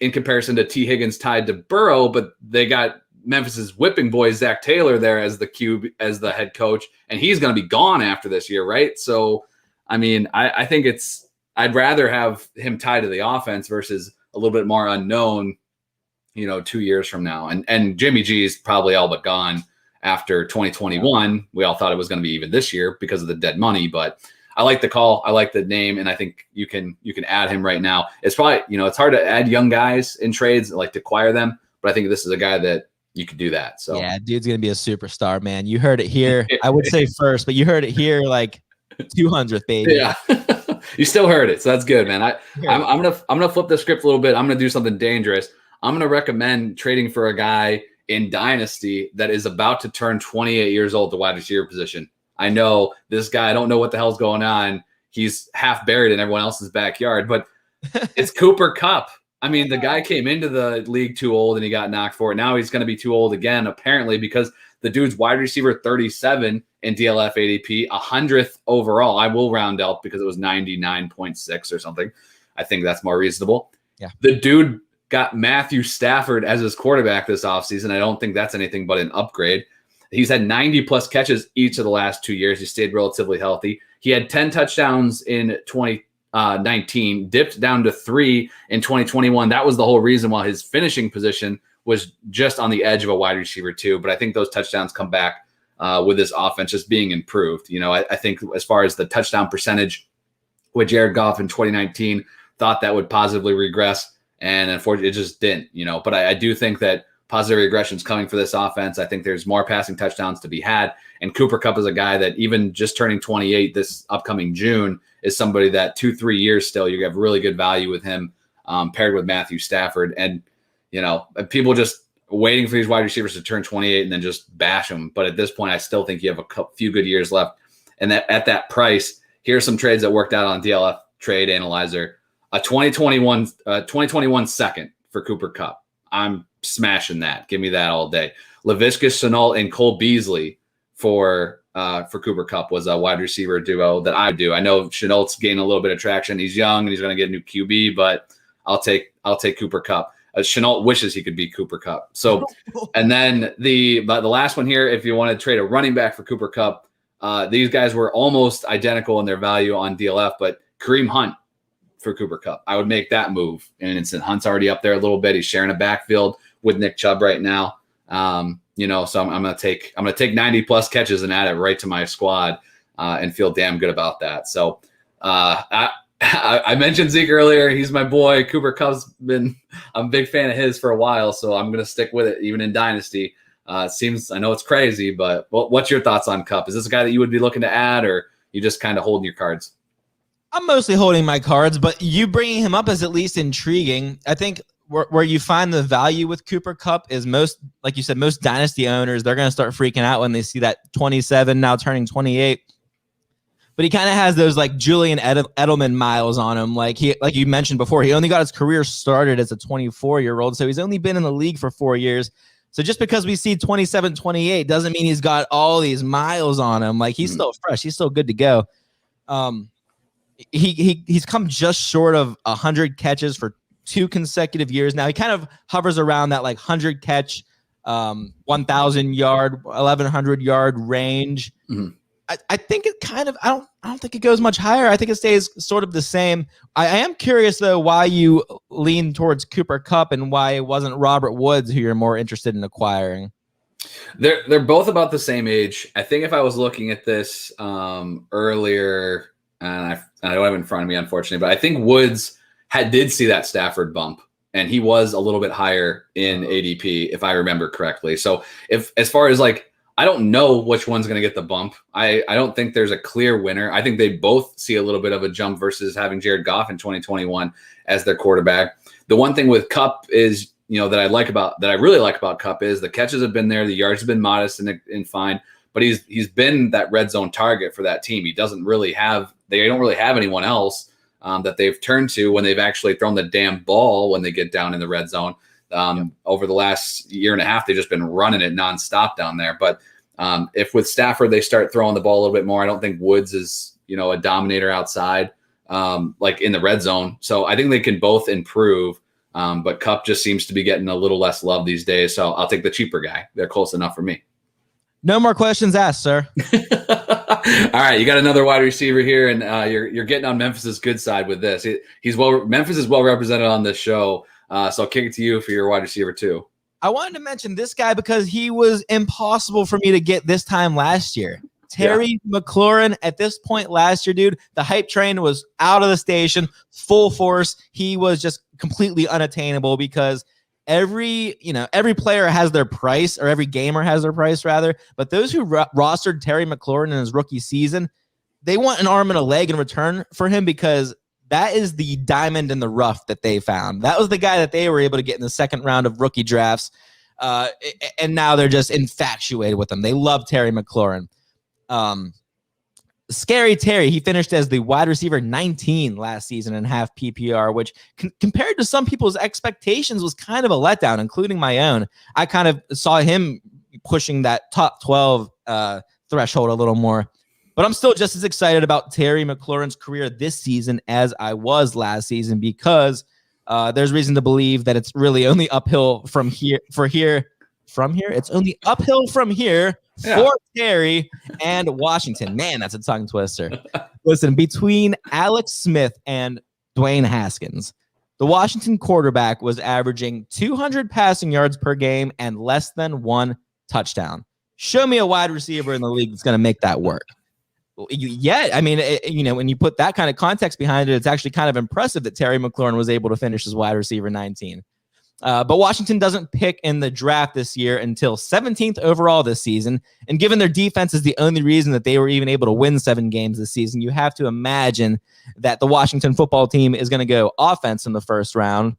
in comparison to T. Higgins tied to Burrow. But they got Memphis's whipping boy, Zach Taylor, there as the head coach, and he's going to be gone after this year, right? So, I mean, I think I'd rather have him tied to the offense versus a little bit more unknown, 2 years from now. And Jimmy G is probably all but gone after 2021. We all thought it was going to be even this year because of the dead money, but I like the call. I like the name. And I think you can add him right now. It's probably, it's hard to add young guys in trades, like to acquire them, but I think this is a guy that you could do that. So yeah, dude's going to be a superstar, man. You heard it here. I would say first, but you heard it here, like 200th, baby. Yeah. You still heard it. So that's good, man. I'm going to flip the script a little bit. I'm going to do something dangerous. I'm going to recommend trading for a guy in Dynasty that is about to turn 28 years old, the wide receiver position. I know this guy, I don't know what the hell's going on. He's half buried in everyone else's backyard, but it's Cooper Kupp. I mean, the guy came into the league too old and he got knocked for it. Now he's going to be too old again, apparently, because the dude's wide receiver 37 in DLF ADP, 100th overall. I will round up because it was 99.6 or something. I think that's more reasonable. Yeah. The dude got Matthew Stafford as his quarterback this offseason. I don't think that's anything but an upgrade. He's had 90-plus catches each of the last 2 years. He stayed relatively healthy. He had 10 touchdowns in 2019, dipped down to 3 in 2021. That was the whole reason why his finishing position was just on the edge of a wide receiver too. But I think those touchdowns come back with this offense just being improved. I think as far as the touchdown percentage with Jared Goff in 2019, thought that would positively regress, and unfortunately it just didn't. But I do think that positive regression is coming for this offense. I think there's more passing touchdowns to be had, and Cooper Kupp is a guy that even just turning 28 this upcoming June is somebody that 2-3 years still you have really good value with him, paired with Matthew Stafford. And people just waiting for these wide receivers to turn 28 and then just bash them. But at this point, I still think you have a few good years left. And that at that price, here's some trades that worked out on DLF Trade Analyzer. A 2021 second for Cooper Kupp. I'm smashing that. Give me that all day. Laviska Shenault and Cole Beasley for Cooper Kupp was a wide receiver duo that I would do. I know Chenault's gaining a little bit of traction. He's young and he's going to get a new QB, but I'll take Cooper Kupp. Shenault wishes he could be Cooper Kupp. So, and then the last one here, if you want to trade a running back for Cooper Kupp, these guys were almost identical in their value on DLF, but Kareem Hunt for Cooper Kupp, I would make that move in an instant. Hunt's already up there a little bit. He's sharing a backfield with Nick Chubb right now. So I'm gonna take 90 plus catches and add it right to my squad and feel damn good about that. So I mentioned Zeke earlier. He's my boy. Cooper Kupp's I'm a big fan of his for a while, so I'm going to stick with it even in Dynasty. I know it's crazy, but what's your thoughts on Kupp? Is this a guy that you would be looking to add, or you just kind of holding your cards? I'm mostly holding my cards, but you bringing him up is at least intriguing. I think where you find the value with Cooper Kupp is like you said, most Dynasty owners, they're going to start freaking out when they see that 27 now turning 28. But he kind of has those like Julian Edelman miles on him. Like you mentioned before, he only got his career started as a 24-year-old. So he's only been in the league for 4 years. So just because we see 27, 28 doesn't mean he's got all these miles on him. Like he's still fresh. He's still good to go. He's come just short of 100 catches for 2 consecutive years. Now he kind of hovers around that like 100 catch, 1,000 yard, 1,100 yard range. Mm-hmm. I think it kind of, I don't think it goes much higher. I think it stays sort of the same. I am curious though why you lean towards Cooper Kupp and why it wasn't Robert Woods who you're more interested in acquiring. They're both about the same age. I think if I was looking at this earlier, and I don't have it in front of me unfortunately, but I think Woods did see that Stafford bump, and he was a little bit higher in ADP if I remember correctly. So as far as like, I don't know which one's going to get the bump. I don't think there's a clear winner. I think they both see a little bit of a jump versus having Jared Goff in 2021 as their quarterback. The one thing with Kupp is, that I really like about Kupp is the catches have been there. The yards have been modest and fine, but he's been that red zone target for that team. They don't really have anyone else that they've turned to when they've actually thrown the damn ball when they get down in the red zone. Over the last year and a half, they've just been running it nonstop down there. But if with Stafford, they start throwing the ball a little bit more, I don't think Woods is, a dominator outside, like in the red zone. So I think they can both improve. But Kupp just seems to be getting a little less love these days. So I'll take the cheaper guy. They're close enough for me. No more questions asked, sir. All right, you got another wide receiver here, and you're getting on Memphis's good side with this. Memphis is well represented on this show. So I'll kick it to you for your wide receiver too. I wanted to mention this guy because he was impossible for me to get this time last year. Terry McLaurin at this point last year, dude, the hype train was out of the station, full force. He was just completely unattainable because every player has their price, or every gamer has their price rather. But those who rostered Terry McLaurin in his rookie season, they want an arm and a leg in return for him because that is the diamond in the rough that they found. That was the guy that they were able to get in the second round of rookie drafts. And now they're just infatuated with him. They love Terry McLaurin. Scary Terry, he finished as the wide receiver 19 last season in half PPR, which compared to some people's expectations was kind of a letdown, including my own. I kind of saw him pushing that top 12 threshold a little more. But I'm still just as excited about Terry McLaurin's career this season as I was last season because there's reason to believe that it's really only uphill from here. It's only uphill from here for Terry and Washington. Man, that's a tongue twister. Listen, between Alex Smith and Dwayne Haskins, the Washington quarterback was averaging 200 passing yards per game and less than 1 touchdown. Show me a wide receiver in the league that's going to make that work. Yeah, I mean, when you put that kind of context behind it, it's actually kind of impressive that Terry McLaurin was able to finish as wide receiver 19. But Washington doesn't pick in the draft this year until 17th overall this season. And given their defense is the only reason that they were even able to win 7 games this season, you have to imagine that the Washington football team is going to go offense in the first round.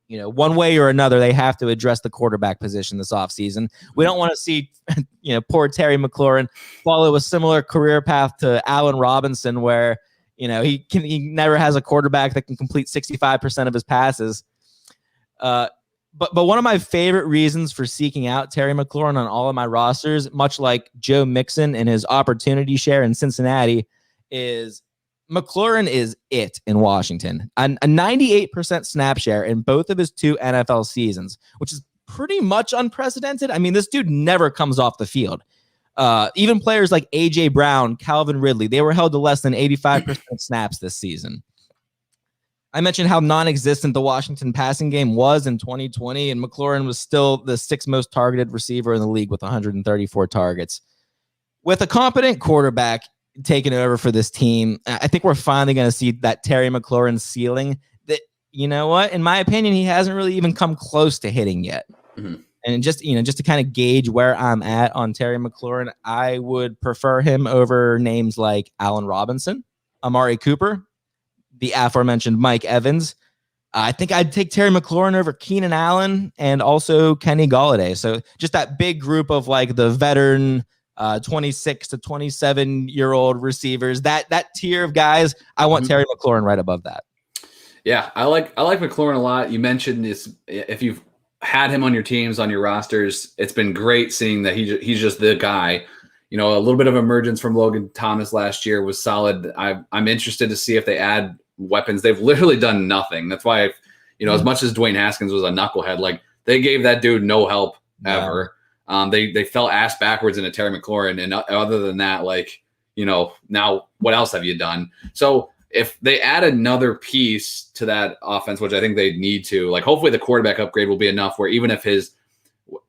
One way or another, they have to address the quarterback position this offseason. We don't want to see, poor Terry McLaurin follow a similar career path to Allen Robinson, where, he never has a quarterback that can complete 65% of his passes. But one of my favorite reasons for seeking out Terry McLaurin on all of my rosters, much like Joe Mixon and his opportunity share in Cincinnati, is McLaurin is it in Washington. A 98% snap share in both of his 2 NFL seasons, which is pretty much unprecedented. I mean, this dude never comes off the field. Even players like A.J. Brown, Calvin Ridley, they were held to less than 85% snaps this season. I mentioned how non-existent the Washington passing game was in 2020, and McLaurin was still the 6th most targeted receiver in the league with 134 targets. With a competent quarterback taking over for this team, I think we're finally going to see that Terry McLaurin ceiling that, in my opinion, he hasn't really even come close to hitting yet. Mm-hmm. And just to kind of gauge where I'm at on Terry McLaurin, I would prefer him over names like Allen Robinson, Amari Cooper, the aforementioned Mike Evans. I think I'd take Terry McLaurin over Keenan Allen and also Kenny Golladay. So just that big group of like the veteran 26 to 27-year-old receivers, that tier of guys, I want Terry McLaurin right above that. Yeah, I like McLaurin a lot. You mentioned this, if you've had him on your teams, on your rosters, it's been great seeing that he's just the guy. A little bit of emergence from Logan Thomas last year was solid. I'm interested to see if they add weapons. They've literally done nothing. That's why, as much as Dwayne Haskins was a knucklehead, like they gave that dude no help ever. They fell ass backwards into Terry McLaurin, and other than that, now what else have you done? So if they add another piece to that offense, which I think they need to, hopefully the quarterback upgrade will be enough where even if his,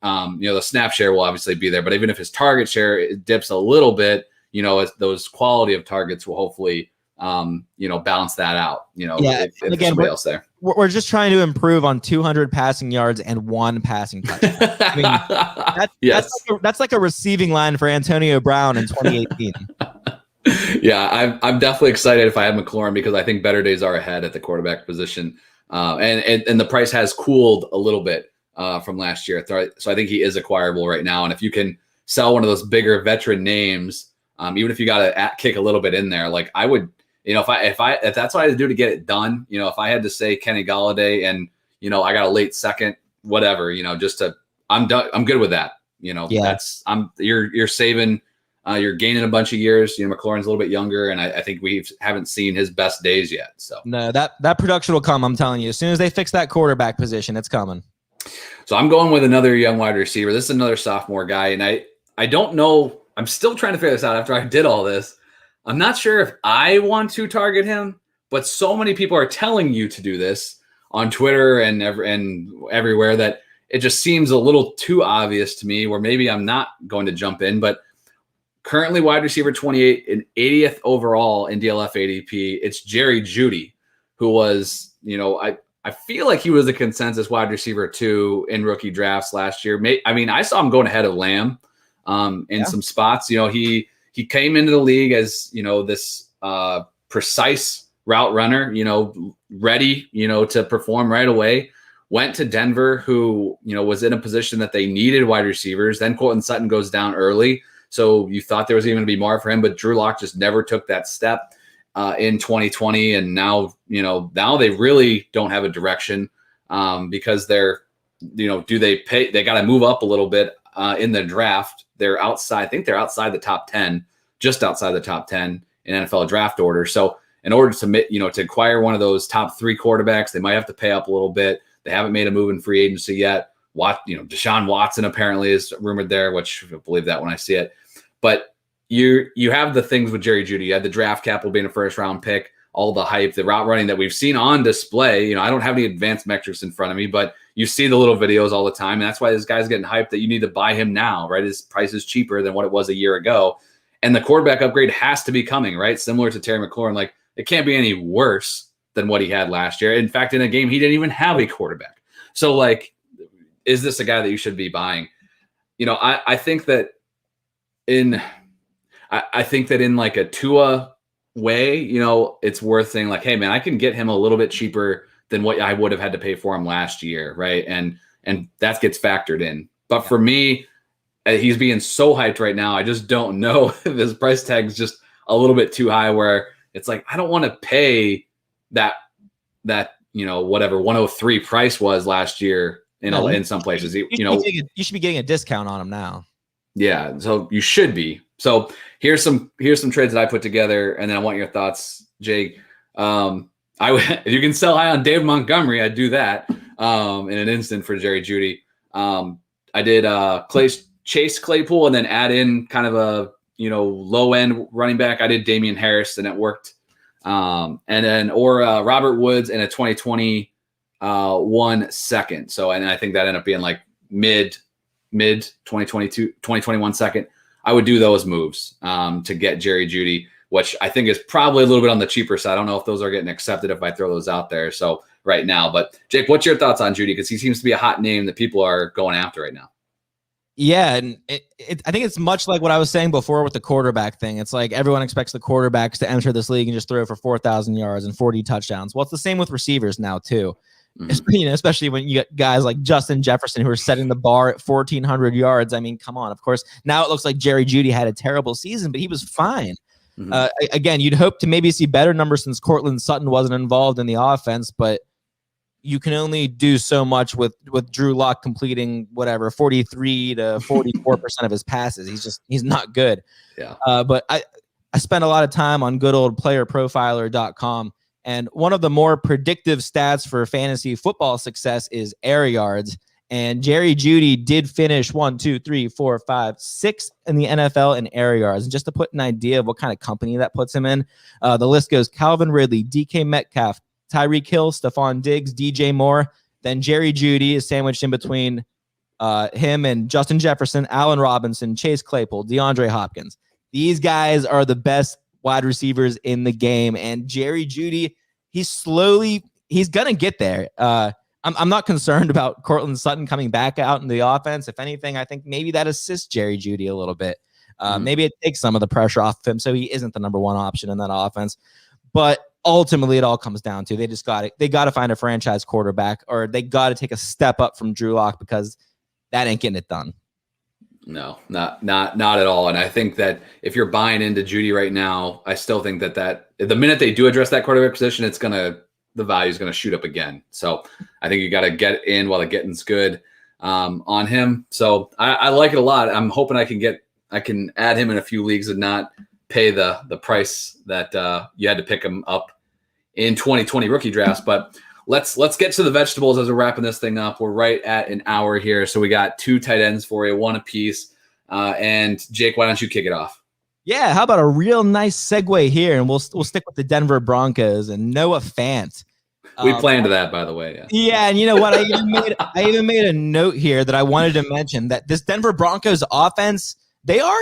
the snap share will obviously be there, but even if his target share dips a little bit, as those quality of targets will hopefully, balance that out. If again, somebody else there. We're just trying to improve on 200 passing yards and 1 passing touchdown. I mean, that's like a receiving line for Antonio Brown in 2018. Yeah, I'm definitely excited if I had McLaurin because I think better days are ahead at the quarterback position, and the price has cooled a little bit from last year. So I think he is acquirable right now, and if you can sell one of those bigger veteran names, even if you got to kick a little bit in there, I would. If that's what I had to do to get it done, if I had to say Kenny Golladay and, I got a late second, whatever, I'm done. I'm good with that. You're saving, you're gaining a bunch of years. McLaurin's a little bit younger, and I think we haven't seen his best days yet. So no, that production will come. I'm telling you, as soon as they fix that quarterback position, it's coming. So I'm going with another young wide receiver. This is another sophomore guy, and I don't know. I'm still trying to figure this out after I did all this. I'm not sure if I want to target him, but so many people are telling you to do this on Twitter and everywhere that it just seems a little too obvious to me where maybe I'm not going to jump in. But currently wide receiver 28 and 80th overall in DLF ADP, it's Jerry Judy, who was, I feel like he was a consensus wide receiver 2 in rookie drafts last year. I saw him going ahead of Lamb in some spots. He came into the league as, this precise route runner, ready, to perform right away. Went to Denver, who, was in a position that they needed wide receivers. Then Courtland Sutton goes down early. So you thought there was even going to be more for him, but Drew Lock just never took that step in 2020. And now, now they really don't have a direction because they're, do they pay? They got to move up a little bit in the draft. They're outside. I think they're outside the top 10, just outside the top 10 in NFL draft order. So in order to, to acquire one of those top 3 quarterbacks, they might have to pay up a little bit. They haven't made a move in free agency yet. Deshaun Watson apparently is rumored there, which I believe that when I see it. But you have the things with Jerry Judy. You had the draft capital being a first round pick, all the hype, the route running that we've seen on display. I don't have any advanced metrics in front of me, but you see the little videos all the time. And that's why this guy's getting hyped that you need to buy him now, right? His price is cheaper than what it was a year ago. And the quarterback upgrade has to be coming, right? Similar to Terry McLaurin. Like, it can't be any worse than what he had last year. In fact, in a game, he didn't even have a quarterback. So, like, is this a guy that you should be buying? I think that in like a Tua way, it's worth saying like, hey man, I can get him a little bit cheaper than what I would have had to pay for him last year, right? And that gets factored in. But for me, he's being so hyped right now. I just don't know if his price tag is just a little bit too high where it's like, I don't want to pay that whatever 103 price was last year in some places. You should be getting a discount on him now. Yeah, so you should be. So here's some trades that I put together, and then I want your thoughts, Jake. If you can sell high on Dave Montgomery, I'd do that in an instant for Jerry Judy. I did Chase Claypool, and then add in kind of a low end running back. I did Damian Harris, and it worked. And then Robert Woods in a 2021 second. So, and I think that ended up being like mid 2022, 2021 second. I would do those moves to get Jerry Judy, which I think is probably a little bit on the cheaper side. I don't know if those are getting accepted if I throw those out there. So right now, but Jake, what's your thoughts on Judy? Because he seems to be a hot name that people are going after right now. Yeah, and I think it's much like what I was saying before with the quarterback thing. It's like everyone expects the quarterbacks to enter this league and just throw for 4,000 yards and 40 touchdowns. Well, it's the same with receivers now too. Mm-hmm. Especially when you get guys like Justin Jefferson who are setting the bar at 1,400 yards. I mean, come on. Of course, now it looks like Jerry Judy had a terrible season, but he was fine. Mm-hmm. Again, you'd hope to maybe see better numbers since Cortland Sutton wasn't involved in the offense, but you can only do so much with Drew Lock completing 43 to 44% of his passes. He's not good. Yeah. But I spent a lot of time on good old playerprofiler.com. And one of the more predictive stats for fantasy football success is air yards. And Jerry Judy did finish 6 in the NFL in air yards. And just to put an idea of what kind of company that puts him in, the list goes Calvin Ridley, DK Metcalf, Tyreek Hill, Stephon Diggs, DJ Moore. Then Jerry Judy is sandwiched in between him and Justin Jefferson, Allen Robinson, Chase Claypool, DeAndre Hopkins. These guys are the best wide receivers in the game. And Jerry Judy, he's going to get there. I'm not concerned about Cortland Sutton coming back out in the offense. If anything, I think maybe that assists Jerry Judy a little bit. Maybe it takes some of the pressure off of him so he isn't the number one option in that offense. But ultimately, it all comes down to they got to find a franchise quarterback, or they got to take a step up from Drew Lock, because that ain't getting it done. No, not at all. And I think that if you're buying into Judy right now, I still think that the minute they do address that quarterback position, the value is going to shoot up again. So I think you got to get in while the getting's good on him. So I like it a lot. I'm hoping I can add him in a few leagues and not pay the price that you had to pick him up in 2020 rookie drafts. But let's get to the vegetables as we're wrapping this thing up. We're right at an hour here. So we got 2 tight ends for you, 1 apiece. And Jake, why don't you kick it off? Yeah, how about a real nice segue here, and we'll stick with the Denver Broncos and Noah Fant. We planned that, by the way. Yeah, and you know what? I even made a note here that I wanted to mention that this Denver Broncos offense, they are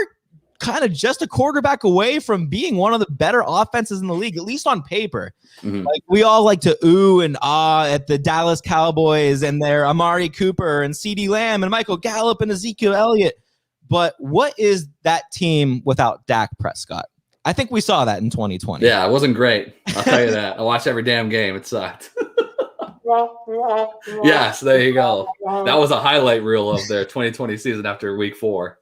kind of just a quarterback away from being one of the better offenses in the league, at least on paper. Mm-hmm. Like, we all like to ooh and ah at the Dallas Cowboys and their Amari Cooper and CeeDee Lamb and Michael Gallup and Ezekiel Elliott. But what is that team without Dak Prescott? I think we saw that in 2020. Yeah, it wasn't great. I'll tell you that. I watched every damn game. It sucked. Yes, there you go. That was a highlight reel of their 2020 season after week 4.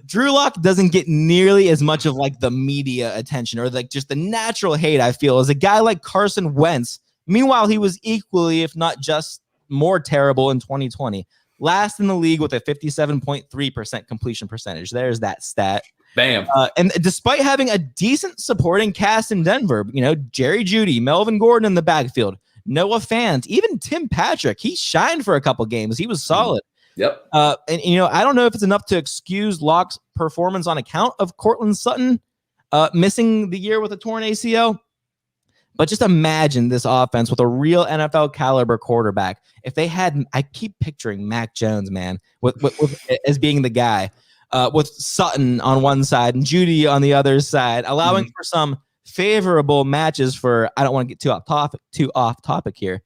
Drew Lock doesn't get nearly as much of like the media attention or like just the natural hate, I feel, as a guy like Carson Wentz. Meanwhile, he was equally, if not just more terrible in 2020. Last in the league with a 57.3% completion percentage. There's that stat. Bam. And despite having a decent supporting cast in Denver, Jerry Judy, Melvin Gordon in the backfield, Noah Fant, even Tim Patrick, he shined for a couple games. He was solid. Yep. And I don't know if it's enough to excuse Lock's performance on account of Cortland Sutton missing the year with a torn ACL, But just imagine this offense with a real NFL caliber quarterback. If they had, I keep picturing Mac Jones, man, with as being the guy, with Sutton on one side and Judy on the other side, allowing for some favorable matches for, I don't want to get too off topic here,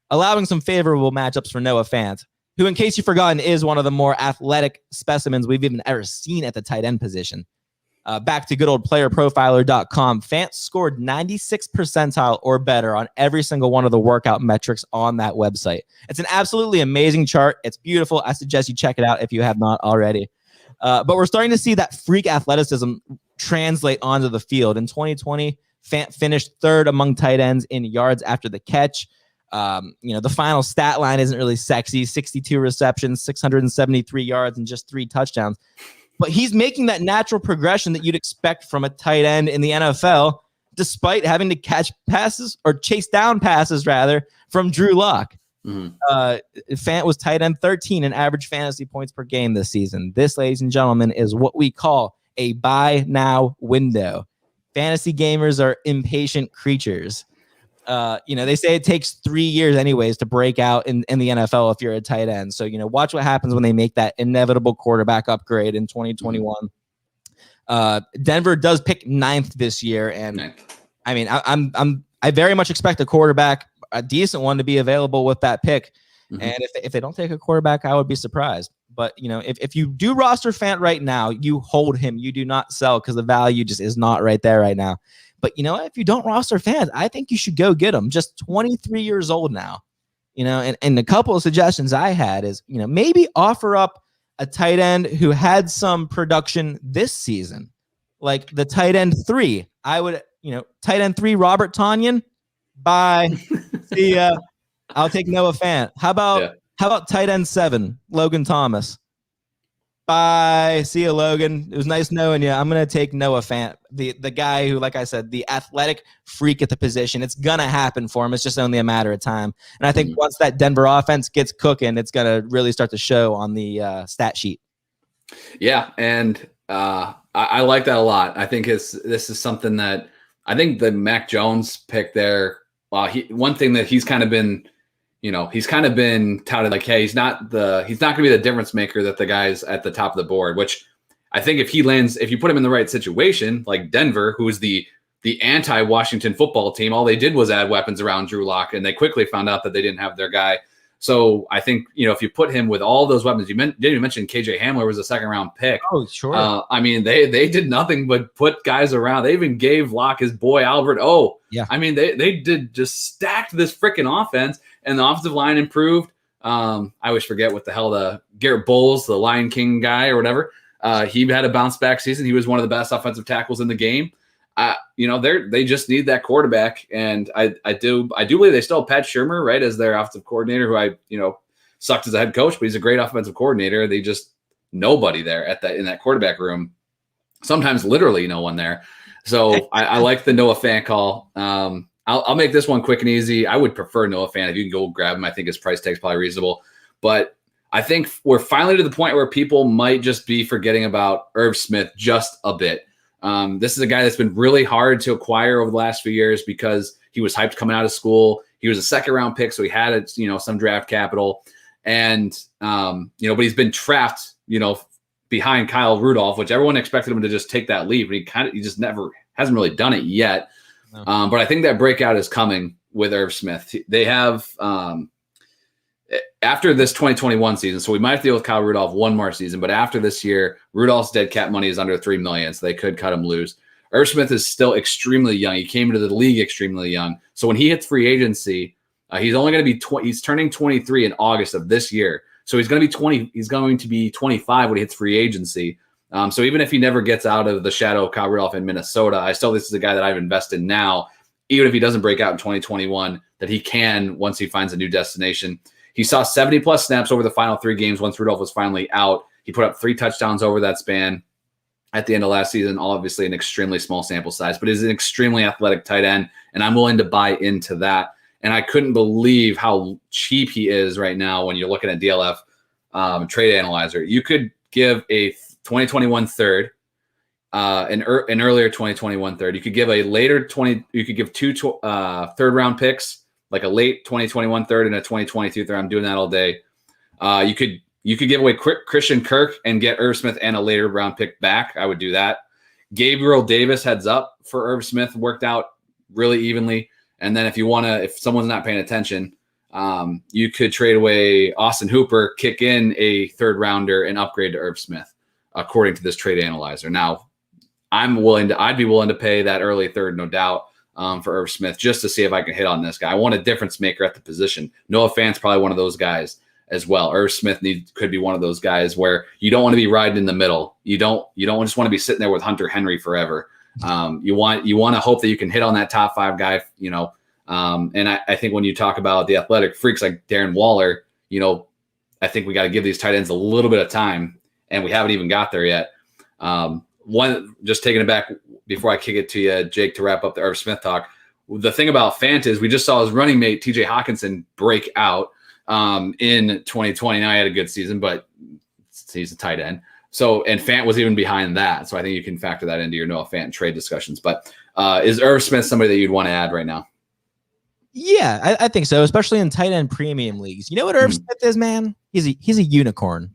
allowing some favorable matchups for Noah Fant, who, in case you've forgotten, is one of the more athletic specimens we've even ever seen at the tight end position. Back to good old playerprofiler.com. Fant scored 96th percentile or better on every single one of the workout metrics on that website. It's an absolutely amazing chart. It's beautiful. I suggest you check it out if you have not already. But we're starting to see that freak athleticism translate onto the field. In 2020, Fant finished third among tight ends in yards after the catch. The final stat line isn't really sexy. 62 receptions, 673 yards, and just 3 touchdowns. But he's making that natural progression that you'd expect from a tight end in the NFL, despite having to catch passes or chase down passes, rather, from Drew Lock. Fant was tight end 13 in average fantasy points per game this season. This, ladies and gentlemen, is what we call a buy now window. Fantasy gamers are impatient creatures. They say it takes 3 years anyways to break out in the NFL if you're a tight end. So, watch what happens when they make that inevitable quarterback upgrade in 2021. Denver does pick 9th this year. And I mean, I very much expect a quarterback, a decent one, to be available with that pick. And if they don't take a quarterback, I would be surprised. But, if you do roster Fant right now, you hold him. You do not sell because the value just is not right there right now. But if you don't roster Fant, I think you should go get him. Just 23 years old now, and a couple of suggestions I had is, maybe offer up a tight end who had some production this season, like the tight end 3. I would, tight end 3, Robert Tonyan. Bye. See ya. I'll take Noah Fant. How about tight end 7, Logan Thomas? Bye. See you, Logan. It was nice knowing you. I'm going to take Noah Fant, the guy who, like I said, the athletic freak at the position. It's going to happen for him. It's just only a matter of time. And I think once that Denver offense gets cooking, it's going to really start to show on the stat sheet. Yeah, and I like that a lot. I think this is something that I think the Mac Jones pick there, one thing that he's kind of been – he's kind of been touted like, hey, he's not going to be the difference maker that the guys at the top of the board, which I think if you put him in the right situation, like Denver, who is the anti-Washington football team, all they did was add weapons around Drew Lock, and they quickly found out that they didn't have their guy. So I think, if you put him with all those weapons, didn't even mention KJ Hamler was a 2nd-round pick. Oh, sure. I mean, they did nothing but put guys around. They even gave Lock his boy Albert. Oh, yeah. I mean, they did just stacked this freaking offense, and the offensive line improved. I always forget what the hell the Garrett Bowles, the Lion King guy or whatever. He had a bounce back season. He was one of the best offensive tackles in the game. They just need that quarterback, and I do believe they still have Pat Shurmur, right, as their offensive coordinator, who sucked as a head coach, but he's a great offensive coordinator. They just nobody there in that quarterback room. Sometimes literally no one there. So I like the Noah Fant call. I'll make this one quick and easy. I would prefer Noah Fant. If you can go grab him, I think his price tag's probably reasonable. But I think we're finally to the point where people might just be forgetting about Irv Smith just a bit. This is a guy that's been really hard to acquire over the last few years because he was hyped coming out of school. He was a 2nd-round pick, so he had some draft capital, and but he's been trapped, behind Kyle Rudolph, which everyone expected him to just take that leap, but he just never hasn't really done it yet. No. But I think that breakout is coming with Irv Smith. They have after this 2021 season, so we might have to deal with Kyle Rudolph one more season, but after this year, Rudolph's dead cap money is under $3 million, so they could cut him loose. Irv Smith is still extremely young. He came into the league extremely young. So when he hits free agency, he's only going to be he's turning 23 in August of this year. So he's going to be 20. He's going to be 25 when he hits free agency. So even if he never gets out of the shadow of Kyle Rudolph in Minnesota, this is a guy that I've invested now, even if he doesn't break out in 2021, that he can once he finds a new destination. He saw 70-plus snaps over the final 3 games once Rudolph was finally out. He put up 3 touchdowns over that span at the end of last season, obviously an extremely small sample size, but is an extremely athletic tight end, and I'm willing to buy into that. And I couldn't believe how cheap he is right now when you're looking at DLF Trade Analyzer. You could give a 2021 third, an earlier 2021 third. You could give a later 20. You could give two third round picks, like a late 2021 third and a 2022 third. I'm doing that all day. You could give away Christian Kirk and get Irv Smith and a later round pick back. I would do that. Gabriel Davis heads up for Irv Smith worked out really evenly. And then if someone's not paying attention, you could trade away Austin Hooper, kick in a third rounder, and upgrade to Irv Smith, according to this trade analyzer. Now, I'd be willing to pay that early third, no doubt, for Irv Smith, just to see if I can hit on this guy. I want a difference maker at the position. Noah Fant's probably one of those guys as well. Irv Smith could be one of those guys where you don't want to be riding in the middle. You don't just want to be sitting there with Hunter Henry forever. You want to hope that you can hit on that top 5 guy, and I think when you talk about the athletic freaks like Darren Waller, I think we got to give these tight ends a little bit of time, and we haven't even got there yet. Just taking it back before I kick it to you, Jake, to wrap up the Irv Smith talk. The thing about Fant is we just saw his running mate, TJ Hawkinson, break out in 2020. Now he had a good season, but he's a tight end. So, and Fant was even behind that. So I think you can factor that into your Noah Fant trade discussions. But is Irv Smith somebody that you'd want to add right now? Yeah, I think so, especially in tight end premium leagues. You know what Irv Smith is, man? He's a unicorn.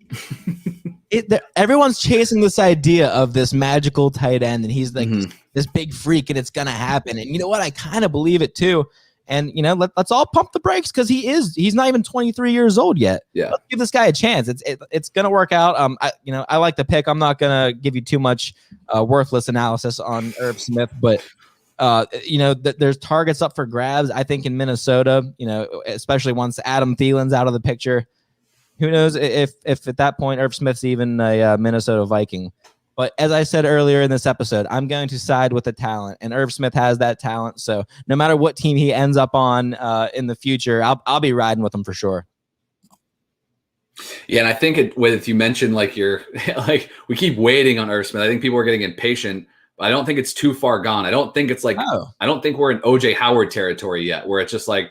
Everyone's chasing this idea of this magical tight end, and he's like this big freak, and it's going to happen. And you know what? I kind of believe it too. And, let's all pump the brakes because he's not even 23 years old yet. Yeah. Let's give this guy a chance. It's going to work out. I like the pick. I'm not going to give you too much worthless analysis on Irv Smith, but there's targets up for grabs, I think, in Minnesota, especially once Adam Thielen's out of the picture. Who knows if at that point Irv Smith's even a Minnesota Viking. But as I said earlier in this episode, I'm going to side with the talent, and Irv Smith has that talent. So no matter what team he ends up on in the future, I'll be riding with him for sure. Yeah, and I think with you mentioned we keep waiting on Irv Smith. I think people are getting impatient. But I don't think it's too far gone. I don't think it's I don't think we're in OJ Howard territory yet, where it's just like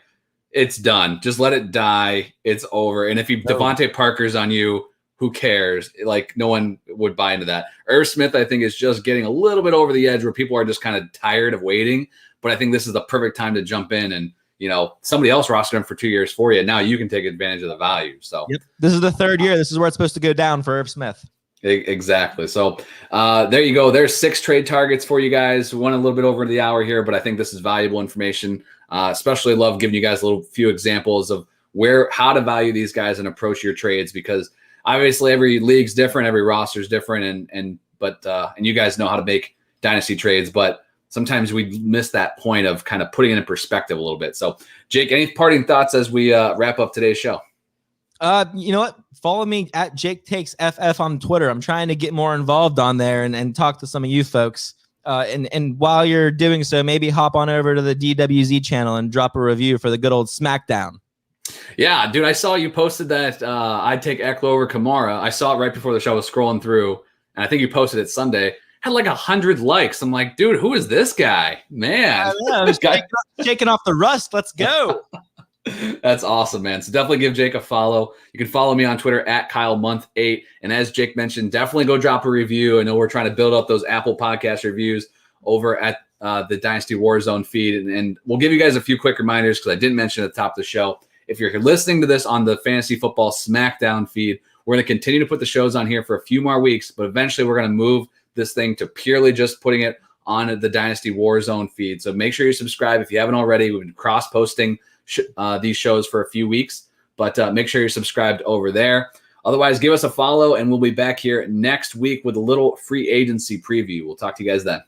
it's done. Just let it die. It's over. And if Devontae Parker's on you, who cares? No one would buy into that. Irv Smith, I think, is just getting a little bit over the edge where people are just kind of tired of waiting. But I think this is the perfect time to jump in and, somebody else rostered him for 2 years for you. Now you can take advantage of the value. So This is the third year. This is where it's supposed to go down for Irv Smith. Exactly. So there you go. There's 6 trade targets for you guys. We went a little bit over the hour here, but I think this is valuable information. Especially love giving you guys a few examples of how to value these guys and approach your trades, because obviously every league's different, every roster's different, and you guys know how to make dynasty trades, but sometimes we miss that point of kind of putting it in perspective a little bit. So, Jake, any parting thoughts as we wrap up today's show? You know what? Follow me at Jake Takes FF on Twitter. I'm trying to get more involved on there and talk to some of you folks. And while you're doing so, maybe hop on over to the DWZ channel and drop a review for the good old Smackdown. Yeah, dude, I saw you posted that I'd take Eckler over Kamara. I saw it right before the show. I was scrolling through, and I think you posted it Sunday. Had 100 likes. I'm like, dude, who is this guy? Man. This guy shaking off the rust. Let's go. That's awesome, man. So definitely give Jake a follow. You can follow me on Twitter at KyleMonth8. And as Jake mentioned, definitely go drop a review. I know we're trying to build up those Apple Podcast reviews over at the Dynasty Warzone feed. And we'll give you guys a few quick reminders because I didn't mention at the top of the show. If you're listening to this on the Fantasy Football Smackdown feed, we're going to continue to put the shows on here for a few more weeks, but eventually we're going to move this thing to purely just putting it on the Dynasty Warzone feed. So make sure you subscribe if you haven't already. We've been cross-posting these shows for a few weeks, but make sure you're subscribed over there. Otherwise, give us a follow, and we'll be back here next week with a little free agency preview. We'll talk to you guys then.